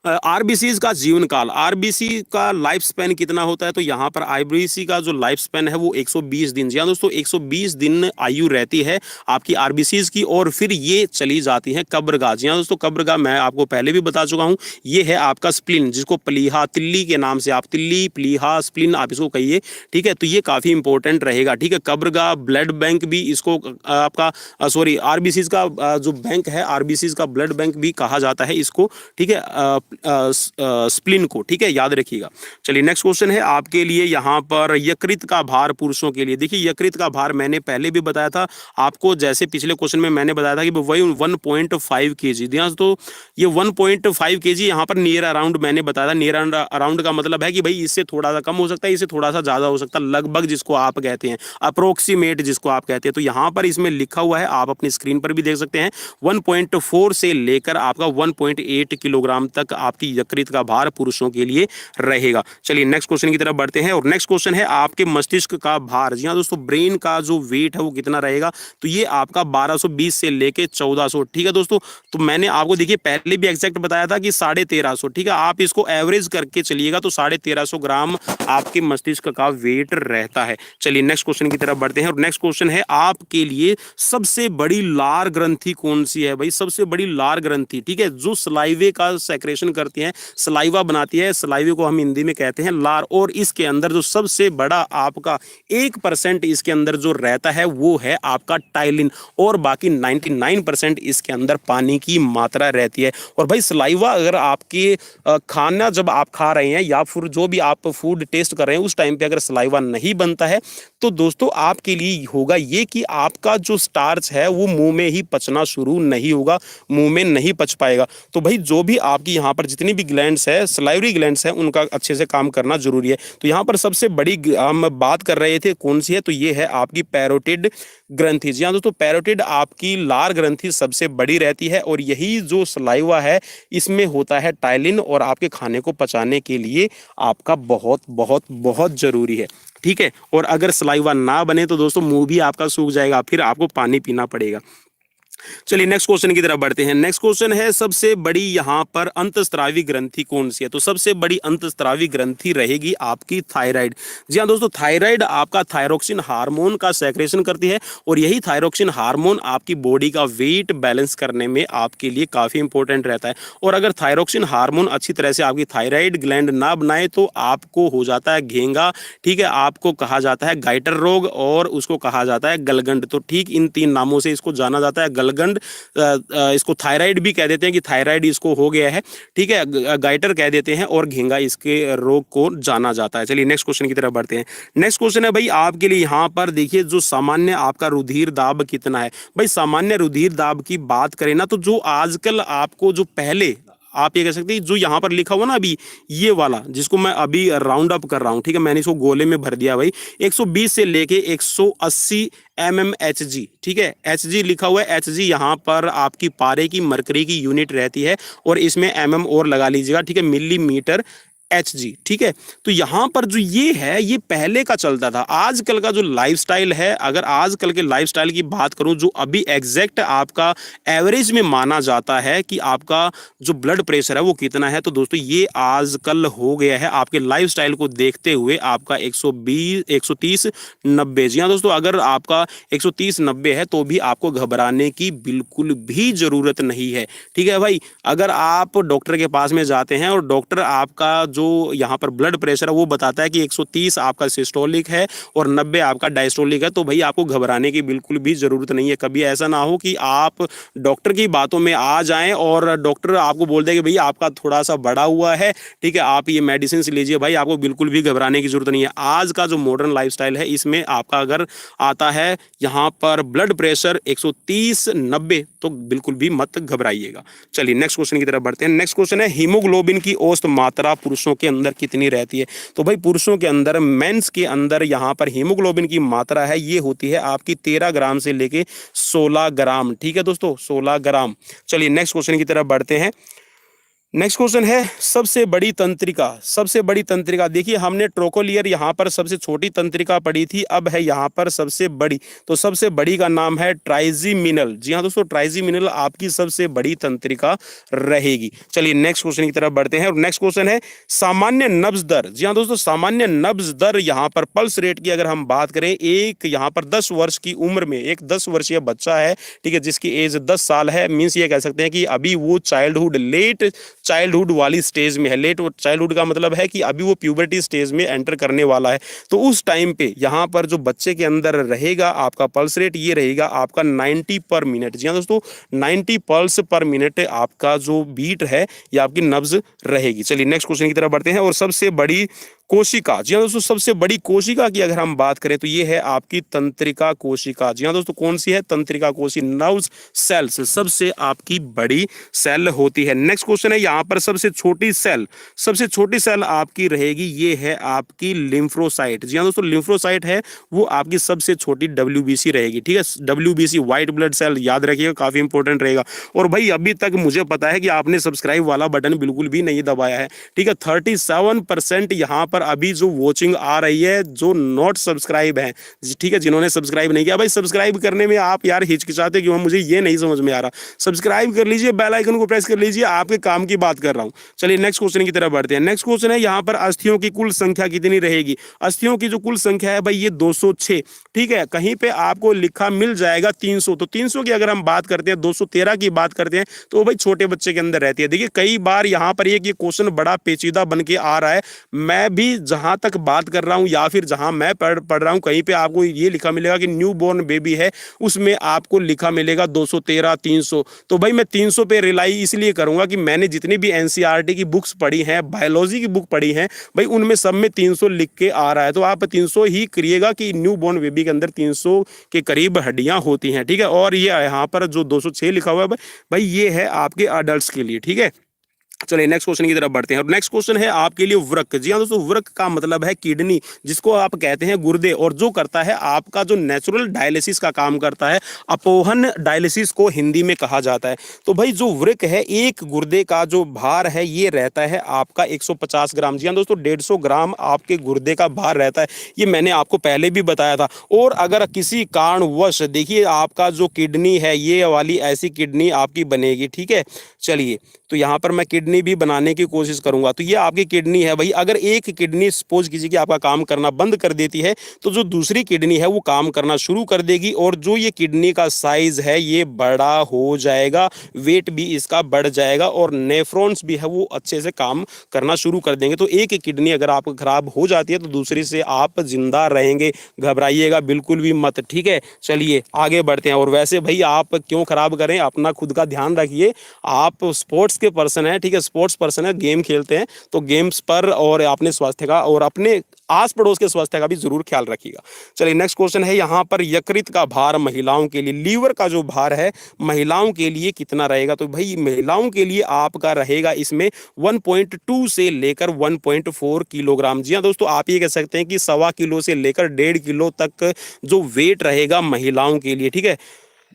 आरबीसी का जीवन काल, आरबीसी का लाइफ स्पैन कितना होता है? तो यहाँ पर आरबीसी का जो लाइफ स्पैन है वो 120 दिन। जी हाँ दोस्तों, 120 दिन आयु रहती है आपकी आरबीसी की, और फिर ये चली जाती है कब्रगाह। जी हाँ दोस्तों, कब्रगाह मैं आपको पहले भी बता चुका हूँ, ये है आपका स्प्लिन, जिसको प्लीहा, तिल्ली के नाम से आप तिल्ली, प्लीहा, स्प्लिन आप इसको कहिए। ठीक है, तो ये काफ़ी इंपॉर्टेंट रहेगा। ठीक है, कब्रगाह, ब्लड बैंक भी इसको आपका सॉरी आरबीसी का जो बैंक है, आरबीसी का ब्लड बैंक भी कहा जाता है इसको। ठीक है, स्प्लिन को। ठीक है, याद रखिएगा। चलिए नेक्स्ट क्वेश्चन है आपके लिए यहाँ पर, यकृत का भार पुरुषों के लिए। देखिए यकृत का भार मैंने पहले भी बताया था आपको, जैसे पिछले क्वेश्चन में मैंने बताया था कि वही 1.5 kg। तो ये 1.5 kg यहाँ पर नियर अराउंड मैंने बताया था। नियर अराउंड का मतलब है कि भाई इससे थोड़ा सा कम हो सकता है, इससे थोड़ा सा ज्यादा हो सकता है, लगभग जिसको आप कहते हैं, अप्रोक्सीमेट जिसको आप कहते हैं। तो यहाँ पर इसमें लिखा हुआ है, आप अपनी स्क्रीन पर भी देख सकते हैं, 1.4 से लेकर आपका 1.8 किलोग्राम तक आपकी यकृत का भार पुरुषों के लिए रहेगा। चलिए नेक्स्ट क्वेश्चन की तरफ बढ़ते हैं, और नेक्स्ट क्वेश्चन है आपके मस्तिष्क का भार। जी हाँ दोस्तों, ब्रेन का जो वेट है वो कितना रहेगा? तो ये आपका 1220 से लेके 1400। ठीक है दोस्तों, तो मैंने आपको देखिए पहले भी एग्जैक्ट बताया था कि 1350। ठीक है, आप इसको एवरेज करके चलिएगा तो 1350 ग्राम आपके मस्तिष्क का वेट रहता है। चलिए नेक्स्ट क्वेश्चन की तरफ बढ़ते हैं, और नेक्स्ट क्वेश्चन है आपके लिए, सबसे बड़ी लार ग्रंथि कौन सी है? भाई सबसे बड़ी लार ग्रंथि, ठीक है, जो सलाइवे का सेक्रेशन करती है, सलाइवा बनाती है, सलाइवे को हम हिंदी में कहते हैं लार। और इसके अंदर जो सबसे बड़ा आपका 1% इसके अंदर जो रहता है वो है आपका टाइलिन, और बाकी 99% इसके अंदर पानी की मात्रा रहती है। और भाई सलाइवा अगर आपके खाना जब आप खा रहे हैं या फिर जो भी आप फूड टेस्ट कर रहे हैं उस टाइम पे अगर सलाइवा नहीं बनता है तो दोस्तों आपके लिए होगा ये कि आपका जो स्टार्च है वो मुंह में ही पचना शुरू नहीं होगा, मुंह में नहीं पच पाएगा। तो भाई जो भी आपकी यहाँ पर जितनी भी ग्लैंड्स है, सलाइवरी ग्लैंड्स है, उनका अच्छे से काम करना जरूरी है। तो यहाँ पर सबसे बड़ी हम बात कर रहे थे कौन सी है, तो ये है आपकी पैरोटिड ग्रंथि। जी हाँ दोस्तों, पैरोटिड आपकी लार ग्रंथि सबसे बड़ी रहती है, और यही जो सलाइवा है इसमें होता है टाइलिन, और आपके खाने को पचाने के लिए आपका बहुत बहुत बहुत जरूरी है। ठीक है, और अगर सलाइवा ना बने तो दोस्तों मुंह भी आपका सूख जाएगा, फिर आपको पानी पीना पड़ेगा। चलिए नेक्स्ट क्वेश्चन की तरफ बढ़ते हैं। नेक्स्ट क्वेश्चन है सबसे बड़ी यहाँ पर अंतस्रावी ग्रंथि कौन सी है? तो सबसे बड़ी अंतस्रावी ग्रंथि रहेगी आपकी थायराइड। जी हाँ दोस्तों, थायराइड आपका थायरोक्सिन हार्मोन का सेक्रेशन करती है और यही थायरोक्सिन हार्मोन आपकी बॉडी का वेट बैलेंस करने में आपके लिए काफी इंपॉर्टेंट रहता है। और अगर थायरोक्सिन हार्मोन अच्छी तरह से आपकी थायराइड ग्लैंड ना बनाए तो आपको हो जाता है घेंगा, ठीक है, आपको कहा जाता है गाइटर रोग और उसको कहा जाता है गलगंड। तो ठीक इन 3 नामों से इसको जाना जाता है। गलगंड, इसको थायराइड भी कह देते हैं कि थायराइड इसको हो गया है, ठीक है, गाइटर कह देते हैं, और घेंगा इसके रोग को जाना जाता है। चलिए नेक्स्ट क्वेश्चन की तरफ बढ़ते हैं। नेक्स्ट क्वेश्चन है भाई आपके लिए यहाँ पर देखिए, जो सामान्य आपका रुधिर दाब कितना है? भाई सामान्य रुधिर दाब की बात करें ना, तो जो आजकल आपको जो पहले आप ये कह सकते हैं जो यहाँ पर लिखा हुआ ना अभी ये वाला, जिसको मैं अभी राउंड अप कर रहा हूँ, ठीक है, मैंने इसको गोले में भर दिया भाई, 120 से लेके 180 mmHg, ठीक है, Hg लिखा हुआ है। Hg यहाँ पर आपकी पारे की मरकरी की यूनिट रहती है और इसमें mm और लगा लीजिएगा, ठीक है, मिलीमीटर Hg, ठीक है। तो यहाँ पर जो ये है ये पहले का चलता था। आजकल का जो लाइफस्टाइल है, अगर आजकल के लाइफस्टाइल की बात करूं जो अभी एग्जैक्ट आपका एवरेज में माना जाता है कि आपका जो ब्लड प्रेशर है वो कितना है, तो दोस्तों ये आजकल हो गया है आपके लाइफस्टाइल को देखते हुए आपका 120 130 90। जी हाँ दोस्तों, अगर आपका 130 90 है तो भी आपको घबराने की बिल्कुल भी जरूरत नहीं है, ठीक है भाई। अगर आप डॉक्टर के पास में जाते हैं और डॉक्टर आपका जो यहाँ पर ब्लड प्रेशर है वो बताता है कि 130 आपका सिस्टोलिक है और 90 आपका डायस्टोलिक है, तो भाई आपको घबराने की बिल्कुल भी जरूरत नहीं है। कभी ऐसा ना हो कि आप डॉक्टर की बातों में आ जाएं और डॉक्टर आपको बोल दे कि भाई आपका थोड़ा सा बढ़ा हुआ है, ठीक है, आप ये मेडिसिन लीजिए। भाई आपको बिल्कुल भी घबराने की जरूरत नहीं है। आज का जो मॉडर्न लाइफस्टाइल है इसमें आपका अगर आता है यहाँ पर ब्लड प्रेशर 130 90 तो बिल्कुल भी मत घबराइएगा। चलिए नेक्स्ट क्वेश्चन की तरफ बढ़ते हैं। नेक्स्ट क्वेश्चन है हीमोग्लोबिन की औसत मात्रा पुरुषों के अंदर कितनी रहती है? तो भाई पुरुषों के अंदर, मेंस के अंदर यहाँ पर हीमोग्लोबिन की मात्रा है ये होती है आपकी 13 ग्राम से लेके 16 ग्राम, ठीक है दोस्तों, 16 ग्राम। चलिए नेक्स्ट क्वेश्चन की तरफ बढ़ते हैं। नेक्स्ट क्वेश्चन है सबसे बड़ी तंत्रिका। सबसे बड़ी तंत्रिका, देखिए हमने ट्रोकोलियर यहाँ पर सबसे छोटी तंत्रिका पढ़ी थी, अब है यहाँ पर सबसे बड़ी। तो सबसे बड़ी का नाम है ट्राइजीमिनल। जी हाँ दोस्तों, ट्राइजीमिनल आपकी सबसे बड़ी तंत्रिका रहेगी। चलिए नेक्स्ट क्वेश्चन की तरफ बढ़ते हैं और नेक्स्ट क्वेश्चन है सामान्य नब्ज दर। जी हाँ दोस्तों, सामान्य नब्ज दर यहाँ पर पल्स रेट की अगर हम बात करें, एक यहाँ पर 10 वर्ष की उम्र में एक 10 वर्षीय बच्चा है, ठीक है, जिसकी एज 10 साल है, मीन्स ये कह सकते हैं कि अभी वो चाइल्डहुड, लेट चाइल्डहुड वाली स्टेज में है। लेट चाइल्डहुड का मतलब है कि अभी वो प्यूबर्टी स्टेज में एंटर करने वाला है। तो उस टाइम पे यहाँ पर जो बच्चे के अंदर रहेगा आपका पल्स रेट, ये रहेगा आपका 90 पर मिनट। जी हाँ दोस्तों, 90 पल्स पर मिनट आपका जो बीट है ये आपकी नब्ज रहेगी। चलिए नेक्स्ट क्वेश्चन की तरफ बढ़ते हैं और सबसे बड़ी कोशिका। जी हाँ दोस्तों, सबसे बड़ी कोशिका की अगर हम बात करें तो ये है आपकी तंत्रिका कोशिका। जी हाँ दोस्तों, कौन सी है? तंत्रिका कोशिका, नर्व सेल्स सबसे आपकी बड़ी सेल होती है। नेक्स्ट क्वेश्चन है यहाँ पर सबसे छोटी सेल। सबसे छोटी सेल आपकी रहेगी ये है आपकी लिम्फ्रोसाइट। जी हाँ दोस्तों, लिम्फ्रोसाइट है वो आपकी सबसे छोटी WBC रहेगी, ठीक है, WBC व्हाइट ब्लड सेल, याद रखिएगा, काफी इंपॉर्टेंट रहेगा। और भाई अभी तक मुझे पता है कि आपने सब्सक्राइब वाला बटन बिल्कुल भी नहीं दबाया है, ठीक है। 37% यहाँ पर अभी जो वॉचिंग आ रही है जो नॉट सब्सक्राइब है, ठीक है, जिन्होंने सब्सक्राइब नहीं किया। भाई सब्सक्राइब करने में आप यार हिचकिचाते क्यों? मुझे ये नहीं समझ में आ रहा। सब्सक्राइब कर लीजिए, बेल आइकन को प्रेस कर लीजिए, आपके काम की बात कर रहा हूं। चलिए नेक्स्ट क्वेश्चन की तरफ बढ़ते हैं। नेक्स्ट क्वेश्चन है यहाँ पर अस्थियों की कुल संख्या कितनी रहेगी? अस्थियों की जो कुल संख्या है भाई ये 206, ठीक है। कहीं पे आपको लिखा मिल जाएगा 300, तो 300 की अगर हम बात करते हैं, 213 की बात करते हैं तो भाई छोटे बच्चे के अंदर रहती है। देखिए कई बार यहाँ पर ये क्वेश्चन बड़ा पेचीदा बन के आ रहा है। मैं भी जहां तक बात कर रहा हूं या फिर जहां मैं पढ़ रहा हूं, कहीं पे आपको ये लिखा मिलेगा कि न्यू बॉर्न बेबी है, उसमें आपको लिखा मिलेगा 213 300। तो भाई मैं 300 पे रिलाई इसलिए करूंगा कि मैंने जितनी भी NCERT की बुक्स पढ़ी हैं, बायोलॉजी की बुक पढ़ी हैं, भाई उनमें सब में 300 लिख के आ रहा है। तो आप 300 ही करिएगा कि न्यू बॉर्न बेबी के अंदर 300 के करीब हड्डियां होती हैं, ठीक है। और ये यहाँ पर जो 206 लिखा हुआ है भाई ये है आपके अडल्ट के लिए, ठीक है। चलिए नेक्स्ट क्वेश्चन की तरफ बढ़ते हैं। और नेक्स्ट क्वेश्चन है आपके लिए वृक्क। जी हाँ दोस्तों, वृक्क का मतलब है किडनी, जिसको आप कहते हैं गुर्दे, और जो करता है आपका जो नेचुरल डायलिसिस का काम करता है, अपोहन डायलिसिस को हिंदी में कहा जाता है। तो भाई जो वृक्क है, एक गुर्दे का जो भार है ये रहता है आपका 150 ग्राम। जी हाँ दोस्तों, 150 ग्राम आपके गुर्दे का भार रहता है, ये मैंने आपको पहले भी बताया था। और अगर किसी कारणवश देखिए आपका जो किडनी है, ये वाली ऐसी किडनी आपकी बनेगी, ठीक है। चलिए, तो यहाँ पर मैं किडनी भी बनाने की कोशिश करूंगा। तो ये आपकी किडनी है भाई, अगर एक किडनी सपोज कीजिए कि आपका काम करना बंद कर देती है, तो जो दूसरी किडनी है वो काम करना शुरू कर देगी, और जो ये किडनी का साइज है ये बड़ा हो जाएगा, वेट भी इसका बढ़ जाएगा, और नेफ्रॉन्स भी है वो अच्छे से काम करना शुरू कर देंगे। तो एक किडनी अगर आपको खराब हो जाती है तो दूसरी से आप जिंदा रहेंगे, घबराइएगा बिल्कुल भी मत, ठीक है। चलिए आगे बढ़ते हैं। और वैसे भाई आप क्यों खराब करें, अपना खुद का ध्यान रखिए। आप स्पोर्ट्स के पर्सन हैं, ठीक है, स्पोर्ट्स पर्सन है, गेम खेलते हैं, तो गेम्स पर और अपने स्वास्थ्य का और अपने आस पड़ोस के स्वास्थ्य का भी जरूर ख्याल रखिएगा। चलिए नेक्स्ट क्वेश्चन है यहाँ पर, यकृत का भार महिलाओं के लिए, लीवर का जो भार है महिलाओं के लिए कितना रहेगा। तो भाई महिलाओं के लिए आपका रहेगा इसमें 1.2 से लेकर 1.4 किलोग्राम। जी हाँ दोस्तों, आप ये कह सकते हैं कि 1.25 किलो से लेकर 1.5 किलो तक जो वेट रहेगा महिलाओं के लिए, ठीक है।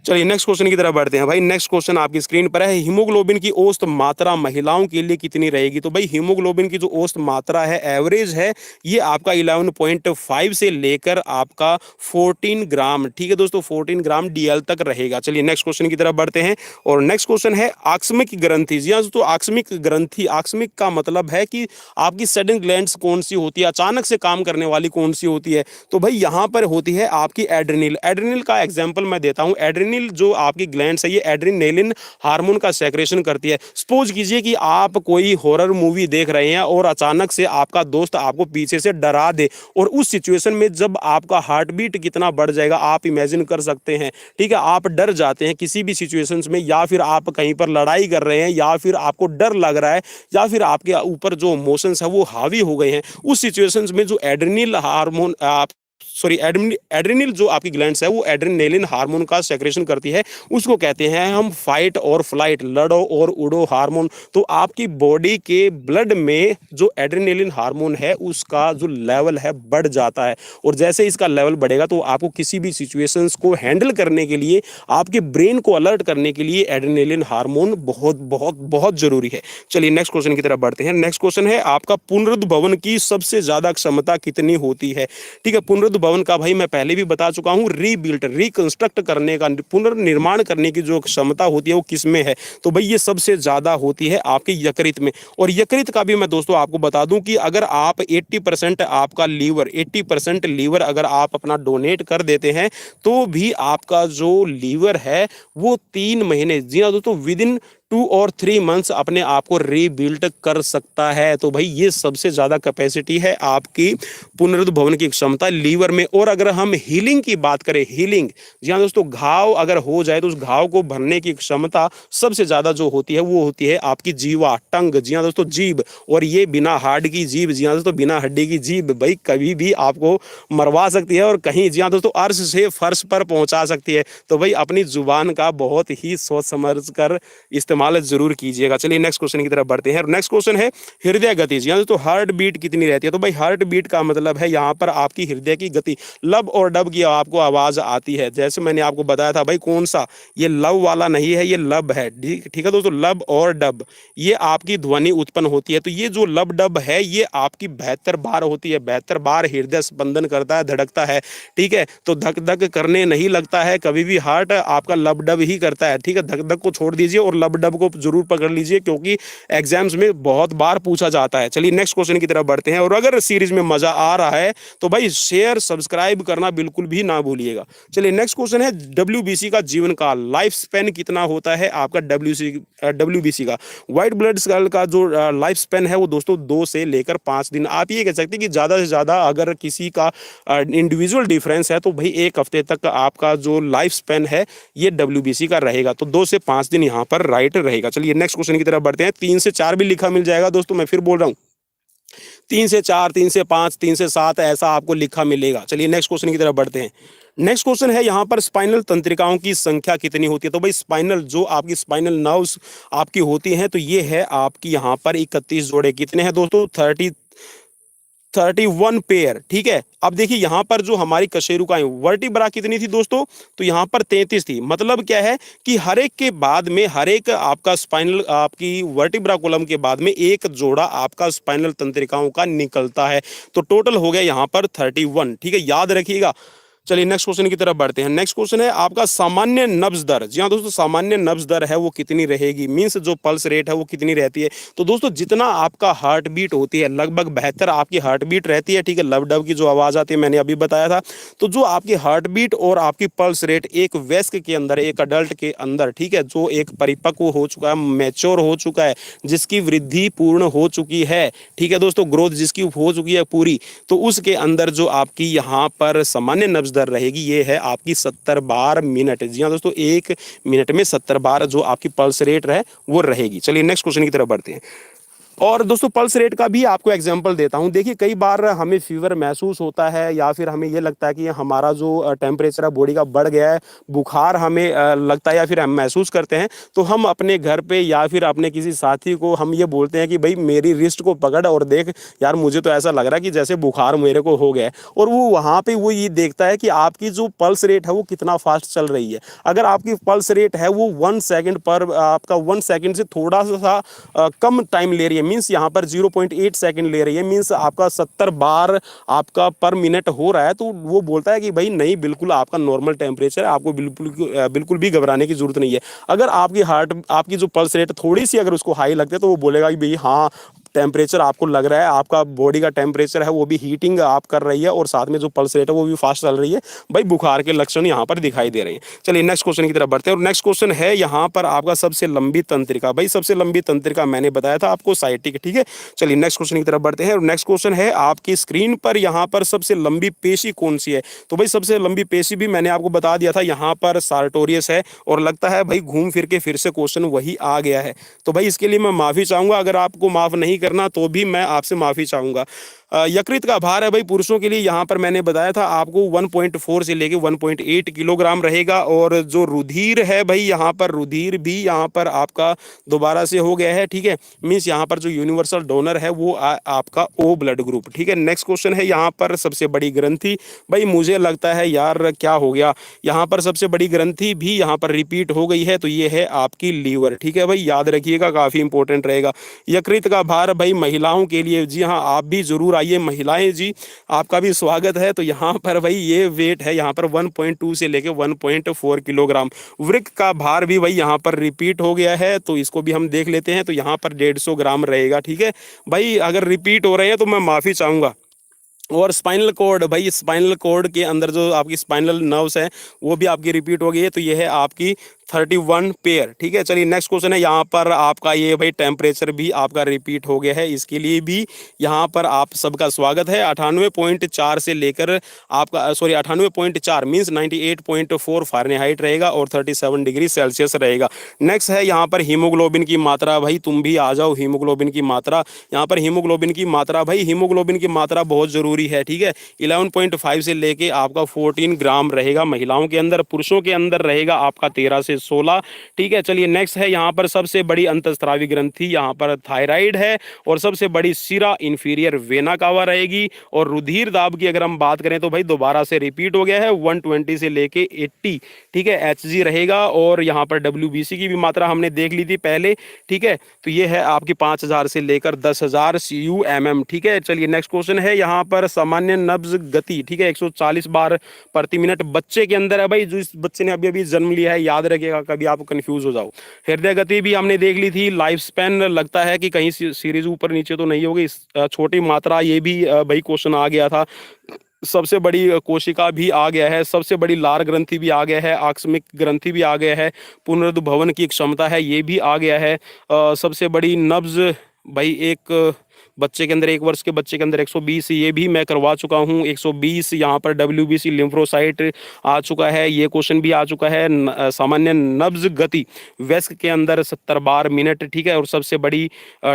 चलिए नेक्स्ट क्वेश्चन की तरफ बढ़ते हैं भाई। नेक्स्ट क्वेश्चन आपकी स्क्रीन पर है, हीमोग्लोबिन की औसत मात्रा महिलाओं के लिए कितनी रहेगी। तो भाई हीमोग्लोबिन की जो औसत मात्रा है, एवरेज है, ये आपका 11.5 से लेकर आपका 14 ग्राम, ठीक है दोस्तों, 14 ग्राम डीएल तक रहेगा। चलिए नेक्स्ट क्वेश्चन की तरफ बढ़ते हैं। और नेक्स्ट क्वेश्चन है आकस्मिक ग्रंथि। जी हाँ दोस्तों, आकस्मिक ग्रंथि, आकस्मिक का मतलब है कि आपकी सडन ग्लैंड्स कौन सी होती है, अचानक से काम करने वाली कौन सी होती है। तो भाई यहाँ पर होती है आपकी एड्रेनल। एड्रेनल का एग्जाम्पल मैं देता हूँ। एड्रेनल जो आपकी ग्लैंड्स है ये एड्रेनलिन हार्मोन का सेक्रेशन करती है। सपोज कीजिए कि आप कोई हॉरर मूवी देख रहे हैं और अचानक से आपका दोस्त आपको पीछे से डरा दे, और उस सिचुएशन में जब आपका हार्ट बीट कितना बढ़ जाएगा आप इमेजिन कर सकते हैं, ठीक है। आप डर जाते हैं किसी भी सिचुएशंस में, या फिर आप कहीं पर लड़ाई कर रहे हैं, या फिर आपको डर लग रहा है, या फिर आपके ऊपर जो इमोशंस है वो हावी हो गए हैं, उस सिचुएशंस में जो एड्रेनल हार्मोन सॉरी एड्रेनल जो आपकी ग्लैंड्स है वो एड्रेनलिन हार्मोन का सेक्रेशन करती है, उसको कहते हैं हम फाइट और फ्लाइट, लड़ो और उड़ो हार्मोन। तो आपकी बॉडी के ब्लड में जो एड्रेनलिन हार्मोन है उसका जो लेवल है बढ़ जाता है, और जैसे इसका लेवल बढ़ेगा तो आपको किसी भी सिचुएशंस को हैंडल करने के लिए, आपके ब्रेन को अलर्ट करने के लिए एड्रेनलिन हार्मोन बहुत बहुत बहुत जरूरी है। चलिए नेक्स्ट क्वेश्चन की तरफ बढ़ते हैं। नेक्स्ट क्वेश्चन है आपका, पुनरुद्भवन की सबसे ज्यादा क्षमता कितनी होती है, ठीक है। पुनरुद्भवन का भाई मैं पहले भी बता चुका हूं, रीबिल्ट, रिकंस्ट्रक्ट करने का, पुनर्निर्माण करने की जो क्षमता होती है वो किस में है। तो भाई ये सबसे ज्यादा होती है आपके यकृत में। और यकृत का भी मैं दोस्तों आपको बता दूं कि अगर आप 80% आपका लीवर, 80% लीवर अगर आप अपना डोनेट कर देते हैं तो भी आपका जो लीवर है वो 3 महीने, जी हाँ दोस्तों, विद इन 2 और 3 मंथ्स अपने आप को रीबिल्ड कर सकता है। तो भाई ये सबसे ज्यादा कैपेसिटी है आपकी पुनरुद्भवन की क्षमता लीवर में। और अगर हम हीलिंग की बात करें, हीलिंग, जी हाँ दोस्तों, घाव अगर हो जाए तो उस घाव को भरने की क्षमता सबसे ज्यादा जो होती है वो होती है आपकी जीवा, टंग, जी हाँ दोस्तों, जीभ। और ये बिना हार्ड की जीभ, जी हाँ दोस्तों, बिना हड्डी की जीभ भाई कभी भी आपको मरवा सकती है, और कहीं, जी हाँ दोस्तों, अर्श से फर्श पर पहुंचा सकती है। तो भाई अपनी जुबान का बहुत ही सोच समझ कर इस्तेमाल जरूर कीजिएगा। चलिए नेक्स्ट क्वेश्चन की तरफ बढ़ते हैं। नेक्स्ट क्वेश्चन है हृदय गति, जी हाँ दोस्तों, हार्ट बीट कितनी रहती है। तो भाई हार्ट बीट का मतलब है यहाँ पर आपकी हृदय की गति, लब और डब की आपको आवाज आती है। जैसे मैंने आपको बताया था भाई, कौन सा, ये लव वाला नहीं है, ये लब है, ठीक है दोस्तों, लब और डब, ये आपकी ध्वनि उत्पन्न होती है। तो ये जो लब डब है ये आपकी 72 बार होती है, 72 बार हृदय स्पंदन करता है, धड़कता है, ठीक है। तो धक धक करने नहीं लगता है कभी भी, हार्ट आपका लब डब ही करता है, ठीक है। धक धक को छोड़ दीजिए और लब डब को जरूर पकड़ लीजिए, क्योंकि एग्जाम्स में बहुत बार पूछा जाता है। चलिए नेक्स्ट क्वेश्चन की तरफ बढ़ते हैं। और अगर सीरीज में मजा आ रहा है तो भाई शेयर सब्सक्राइब करना बिल्कुल भी ना भूलिएगा। चलिए नेक्स्ट क्वेश्चन है, डब्ल्यूबीसी का जीवन काल, लाइफ स्पेन कितना होता है आपका डब्ल्यूबीसी का। व्हाइट ब्लड सेल का जो लाइफ स्पेन है वो दोस्तों 2 से लेकर 5 दिन। आप ये कह सकते हैं कि ज्यादा से ज्यादा अगर किसी का इंडिविजुअल डिफरेंस है तो भाई 1 हफ्ते तक आपका जो लाइफ स्पेन है ये डब्ल्यूबीसी का रहेगा। तो 2 से 5 दिन यहाँ पर राइट रहेगा। चलिए नेक्स्ट क्वेश्चन की तरफ बढ़ते हैं। 3 से 4 भी लिखा मिल जाएगा दोस्तों, मैं फिर बोल रहा हूँ 3 से 4, 3 से 5, 3 से 7 ऐसा आपको लिखा मिलेगा। चलिए नेक्स्ट क्वेश्चन की तरफ बढ़ते हैं। नेक्स्ट क्वेश्चन है यहाँ पर स्पाइनल तंत्रिकाओं की संख्या कितनी होती है। तो भाई स्पाइनल जो आपकी स्पाइनल नर्व्स आपकी होती हैं तो ये है आपकी यहाँ पर 31 जोड़े। कितने हैं दोस्तों? 31 पेयर। ठीक है, अब देखिए यहाँ पर जो हमारी कशेरुकाएं वर्टिब्रा कितनी थी दोस्तों? तो यहाँ पर 33 थी। मतलब क्या है कि हर एक के बाद में, हर एक आपका स्पाइनल आपकी वर्टिब्रा कॉलम के बाद में एक जोड़ा आपका स्पाइनल तंत्रिकाओं का निकलता है। तो टोटल हो गया यहाँ पर 31। ठीक है, याद रखिएगा। चलिए नेक्स्ट क्वेश्चन की तरफ बढ़ते हैं। नेक्स्ट क्वेश्चन है आपका सामान्य नब्ज दर। जी हाँ दोस्तों, सामान्य नब्ज दर है वो कितनी रहेगी, मीन्स जो पल्स रेट है वो कितनी रहती है। तो दोस्तों जितना आपका हार्ट बीट होती है, लगभग 72 आपकी हार्ट बीट रहती है। ठीक है, लब डब की जो आवाज़ आती है मैंने अभी बताया था। तो जो आपकी हार्ट बीट और आपकी पल्स रेट एक वयस्क के अंदर, एक अडल्ट के अंदर, ठीक है, जो एक परिपक्व हो चुका है, मैच्योर हो चुका है, जिसकी वृद्धि पूर्ण हो चुकी है, ठीक है दोस्तों, ग्रोथ जिसकी हो चुकी है पूरी, तो उसके अंदर जो आपकी यहाँ पर सामान्य नब्ज दर रहेगी ये है आपकी 70 बार मिनट। जी हाँ दोस्तों, 1 मिनट में 70 बार जो आपकी पल्स रेट रहे वो रहेगी। चलिए नेक्स्ट क्वेश्चन की तरफ बढ़ते हैं। और दोस्तों पल्स रेट का भी आपको एग्जांपल देता हूं। देखिए कई बार हमें फीवर महसूस होता है या फिर हमें ये लगता है कि हमारा जो टेम्परेचर है बॉडी का बढ़ गया है, बुखार हमें लगता है या फिर हम महसूस करते हैं, तो हम अपने घर पे या फिर अपने किसी साथी को हम ये बोलते हैं कि भाई मेरी रिस्ट को पकड़ और देख यार, मुझे तो ऐसा लग रहा है कि जैसे बुखार मेरे को हो गया है। और वो वहाँ पे वो ये देखता है कि आपकी जो पल्स रेट है वो कितना फास्ट चल रही है। अगर आपकी पल्स रेट है वो 1 सेकंड पर, आपका 1 सेकंड से थोड़ा सा कम टाइम ले रही है, मीन्स यहाँ पर 0.8 सेकंड ले रही है, मीन्स आपका 70 बार आपका पर मिनट हो रहा है, तो वो बोलता है कि भाई नहीं, बिल्कुल आपका नॉर्मल टेम्परेचर है, आपको बिल्कुल भी घबराने की जरूरत नहीं है। अगर आपकी जो पल्स रेट थोड़ी सी अगर उसको हाई लगती है तो वो बोलेगा कि भाई हाँ, टेम्परेचर आपको लग रहा है, आपका बॉडी का टेम्परेचर है वो भी हीटिंग आप कर रही है और साथ में जो पल्स रेट है वो भी फास्ट चल रही है, भाई बुखार के लक्षण यहाँ पर दिखाई दे रहे हैं। चलिए नेक्स्ट क्वेश्चन की तरफ बढ़ते हैं। और नेक्स्ट क्वेश्चन है यहाँ पर आपका सबसे लंबी तंत्रिका। भाई सबसे लंबी तंत्रिका मैंने बताया था आपको साइटिक। ठीक है, चलिए नेक्स्ट क्वेश्चन की तरफ बढ़ते हैं। और नेक्स्ट क्वेश्चन है आपकी स्क्रीन पर यहाँ पर सबसे लंबी पेशी कौन सी है। तो भाई सबसे लंबी पेशी भी मैंने आपको बता दिया था, यहाँ पर सार्टोरियस है। और लगता है भाई घूम फिर के फिर से क्वेश्चन वही आ गया है, तो भाई इसके लिए मैं माफी चाहूंगा। अगर आपको माफ नहीं करना तो भी मैं आपसे माफी चाहूंगा। यकृत का भार है भाई पुरुषों के लिए, यहाँ पर मैंने बताया था आपको 1.4 से लेके 1.8 किलोग्राम रहेगा। और जो रुधिर है भाई, यहाँ पर रुधिर भी यहाँ पर आपका दोबारा से हो गया है। ठीक है, मीन्स यहाँ पर जो यूनिवर्सल डोनर है वो आपका ओ ब्लड ग्रुप। ठीक है, नेक्स्ट क्वेश्चन है यहाँ पर सबसे बड़ी ग्रंथि। भाई मुझे लगता है यार क्या हो गया, यहाँ पर सबसे बड़ी ग्रंथि भी यहाँ पर रिपीट हो गई है, तो ये है आपकी लीवर। ठीक है भाई, याद रखिएगा, काफी इंपॉर्टेंट रहेगा। यकृत का भार भाई महिलाओं के लिए, जी हाँ आप भी जरूर आइए महिलाएं जी, आपका भी स्वागत है। तो यहाँ पर भाई ये वेट है यहाँ पर 1.2 से लेके 1.4 किलोग्राम। वृक्क का भार भी भाई यहाँ पर रिपीट हो गया है, तो इसको भी हम देख लेते हैं। तो यहाँ पर 150 ग्राम रहेगा। ठीक है भाई, अगर रिपीट हो रहे हैं तो मैं माफी चाहूंगा। और स्पाइनल कॉर्ड, भाई स्पाइनल कॉर्ड के अंदर जो आपकी स्पाइनल नर्व्स है वो भी आपकी रिपीट हो गई है, तो ये है आपकी 31 पेयर। ठीक है, चलिए नेक्स्ट क्वेश्चन है यहाँ पर आपका ये भाई टेम्परेचर भी आपका रिपीट हो गया है, इसके लिए भी यहाँ पर आप सबका स्वागत है। 98.4 से लेकर आपका 98.4 मीन्स 98.4 फ़ारेनहाइट रहेगा और 37 डिग्री सेल्सियस रहेगा। नेक्स्ट है यहाँ पर हीमोग्लोबिन की मात्रा। भाई तुम भी आ जाओ, हीमोग्लोबिन की मात्रा। यहाँ पर हीमोग्लोबिन की मात्रा, भाई हीमोग्लोबिन की मात्रा बहुत जरूरी है। ठीक है, 11.5 से लेके आपका 14 ग्राम रहेगा महिलाओं के अंदर, पुरुषों के अंदर रहेगा आपका 13 से 16। ठीक है, चलिए नेक्स्ट है यहाँ पर सबसे बड़ी अंतःस्रावी ग्रंथि, यहाँ पर थायराइड है। और सबसे बड़ी सिरा इंफीरियर वेना कावा रहेगी। और रुधिर दाब की अगर हम बात करें तो भाई दोबारा से रिपीट हो गया है, 120 से लेके 80। ठीक है, एचजी रहेगा। और यहाँ पर डब्ल्यूबीसी की भी मात्रा हमने देख ली थी पहले। ठीक है, तो ये है आपकी 5000 से लेकर 10,000 CUMM। ठीक है, चलिए नेक्स्ट क्वेश्चन है यहाँ पर सामान्य नब्ज गति। ठीक है, 140 बार प्रति मिनट बच्चे के अंदर है। भाई जो इस बच्चे ने अभी अभी जन्म लिया है, याद रखिएगा, कभी आप कंफ्यूज हो जाओ। हृदय गति भी हमने देख ली थी। लाइफ स्पैन लगता है कि कहीं सीरीज ऊपर नीचे तो नहीं होगी, छोटी मात्रा, ये भी भाई क्वेश्चन आ गया था। सबसे बड़ी कोशिका भी आ गया है, सबसे बड़ी लार ग्रंथि भी आ गया है, आकस्मिक ग्रंथि भी आ गया है, पुनरुद्भवन की क्षमता है ये भी आ गया है, सबसे बड़ी नब्ज भाई एक बच्चे के अंदर, 1 वर्ष के बच्चे के अंदर 120 ये भी मैं करवा चुका हूँ। 120 यहाँ पर WBC लिम्फोसाइट आ चुका है। ये क्वेश्चन भी आ चुका है। सामान्य नब्ज गति वयस्क के अंदर 70 बार मिनट, ठीक है। और सबसे बड़ी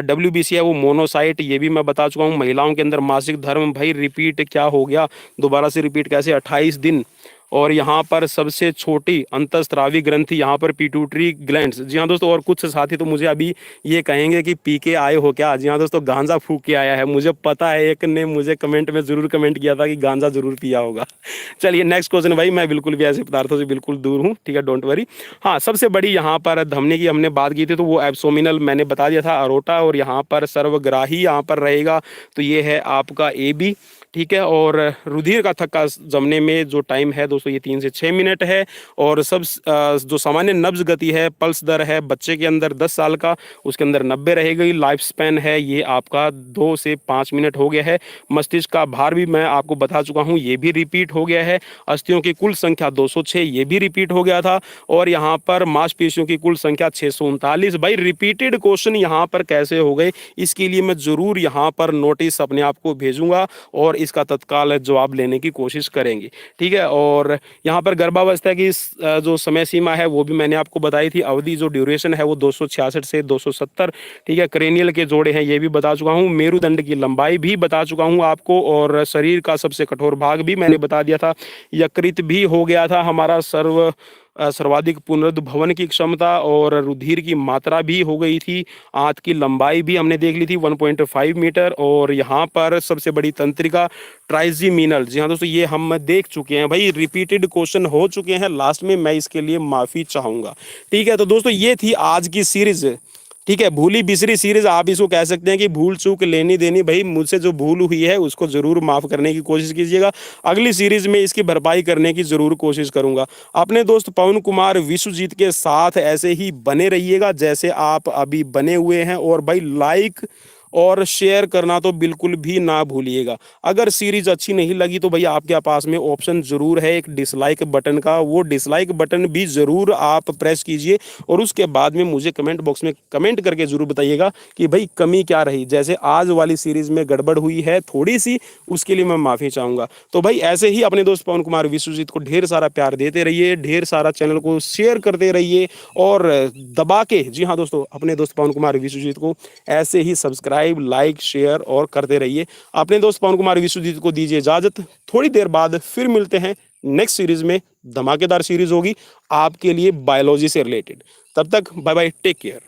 WBC है वो मोनोसाइट, ये भी मैं बता चुका हूँ। महिलाओं के अंदर मासिक धर्म, भाई रिपीट क्या हो गया, दोबारा से रिपीट कैसे, 28 दिन। और यहाँ पर सबसे छोटी अंतःस्रावी ग्रंथि यहाँ पर पिट्यूटरी ग्लैंड्स। जी हाँ दोस्तों, और कुछ साथी तो मुझे अभी ये कहेंगे कि पी के आए हो क्या। जी हाँ दोस्तों, गांजा फूक के आया है। मुझे पता है, एक ने मुझे कमेंट में ज़रूर कमेंट किया था कि गांजा ज़रूर पिया होगा। चलिए नेक्स्ट क्वेश्चन भाई, मैं बिल्कुल भी ऐसे पदार्थों से बिल्कुल दूर हूँ, ठीक है, डोंट वरी। हाँ, सबसे बड़ी यहाँ पर धमनी की हमने बात की थी, तो वो एब्सोमिनल मैंने बता दिया था, अरोटा। और यहाँ पर सर्वग्राही यहाँ पर रहेगा, तो ये है आपका AB, ठीक है। और रुधिर का थक्का जमने में जो टाइम है दोस्तों, ये 3 से 6 मिनट है। और सब जो सामान्य नब्ज गति है, पल्स दर है बच्चे के अंदर 10 साल का, उसके अंदर 90 रहेगी। लाइफ स्पैन है ये आपका 2 से 5 मिनट हो गया है। मस्तिष्क का भार भी मैं आपको बता चुका हूँ, ये भी रिपीट हो गया है। अस्थियों की कुल संख्या 206, ये भी रिपीट हो गया था। और यहाँ पर मांसपेशियों की कुल संख्या 639। भाई रिपीटेड क्वेश्चन यहाँ पर कैसे हो गए, इसके लिए मैं ज़रूर यहाँ पर नोटिस अपने आप को भेजूंगा और इसका तत्काल जवाब लेने की कोशिश करेंगे, ठीक है। और यहाँ पर गर्भावस्था की जो समय सीमा है वो भी मैंने आपको बताई थी। अवधि जो ड्यूरेशन है वो 266 से 270, ठीक है। क्रेनियल के जोड़े हैं ये भी बता चुका हूँ। मेरुदंड की लंबाई भी बता चुका हूँ आपको। और शरीर का सबसे कठोर भाग भी मैंने बता दिया था। यकृत भी हो गया था हमारा सर्वाधिक पुनरुद्भवन की क्षमता। और रुधिर की मात्रा भी हो गई थी। आंत की लंबाई भी हमने देख ली थी 1.5 मीटर। और यहाँ पर सबसे बड़ी तंत्रिका ट्राइजीमिनल, जी हाँ दोस्तों, ये हम देख चुके हैं। भाई रिपीटेड क्वेश्चन हो चुके हैं लास्ट में, मैं इसके लिए माफ़ी चाहूँगा, ठीक है। तो दोस्तों ये थी आज की सीरीज़, ठीक है, भूली बिसरी सीरीज आप इसको कह सकते हैं कि भूल चूक लेनी देनी। भाई मुझसे जो भूल हुई है उसको जरूर माफ करने की कोशिश कीजिएगा। अगली सीरीज में इसकी भरपाई करने की जरूर कोशिश करूंगा। अपने दोस्त पवन कुमार विश्वजीत के साथ ऐसे ही बने रहिएगा जैसे आप अभी बने हुए हैं। और भाई लाइक और शेयर करना तो बिल्कुल भी ना भूलिएगा। अगर सीरीज अच्छी नहीं लगी तो भैया आपके पास में ऑप्शन जरूर है एक डिसलाइक बटन का, वो डिसलाइक बटन भी जरूर आप प्रेस कीजिए। और उसके बाद में मुझे कमेंट बॉक्स में कमेंट करके जरूर बताइएगा कि भाई कमी क्या रही। जैसे आज वाली सीरीज में गड़बड़ हुई है थोड़ी सी, उसके लिए मैं माफ़ी चाहूँगा। तो भाई ऐसे ही अपने दोस्त पवन कुमार विश्वजीत को ढेर सारा प्यार देते रहिए, ढेर सारा चैनल को शेयर करते रहिए और दबा के, जी हाँ दोस्तों, अपने दोस्त पवन कुमार विश्वजीत को ऐसे ही सब्सक्राइब, लाइक, शेयर और करते रहिए। अपने दोस्त पवन कुमार विश्वजीत को दीजिए इजाजत। थोड़ी देर बाद फिर मिलते हैं नेक्स्ट सीरीज में। धमाकेदार सीरीज होगी आपके लिए बायोलॉजी से रिलेटेड। तब तक बाय बाय, टेक केयर।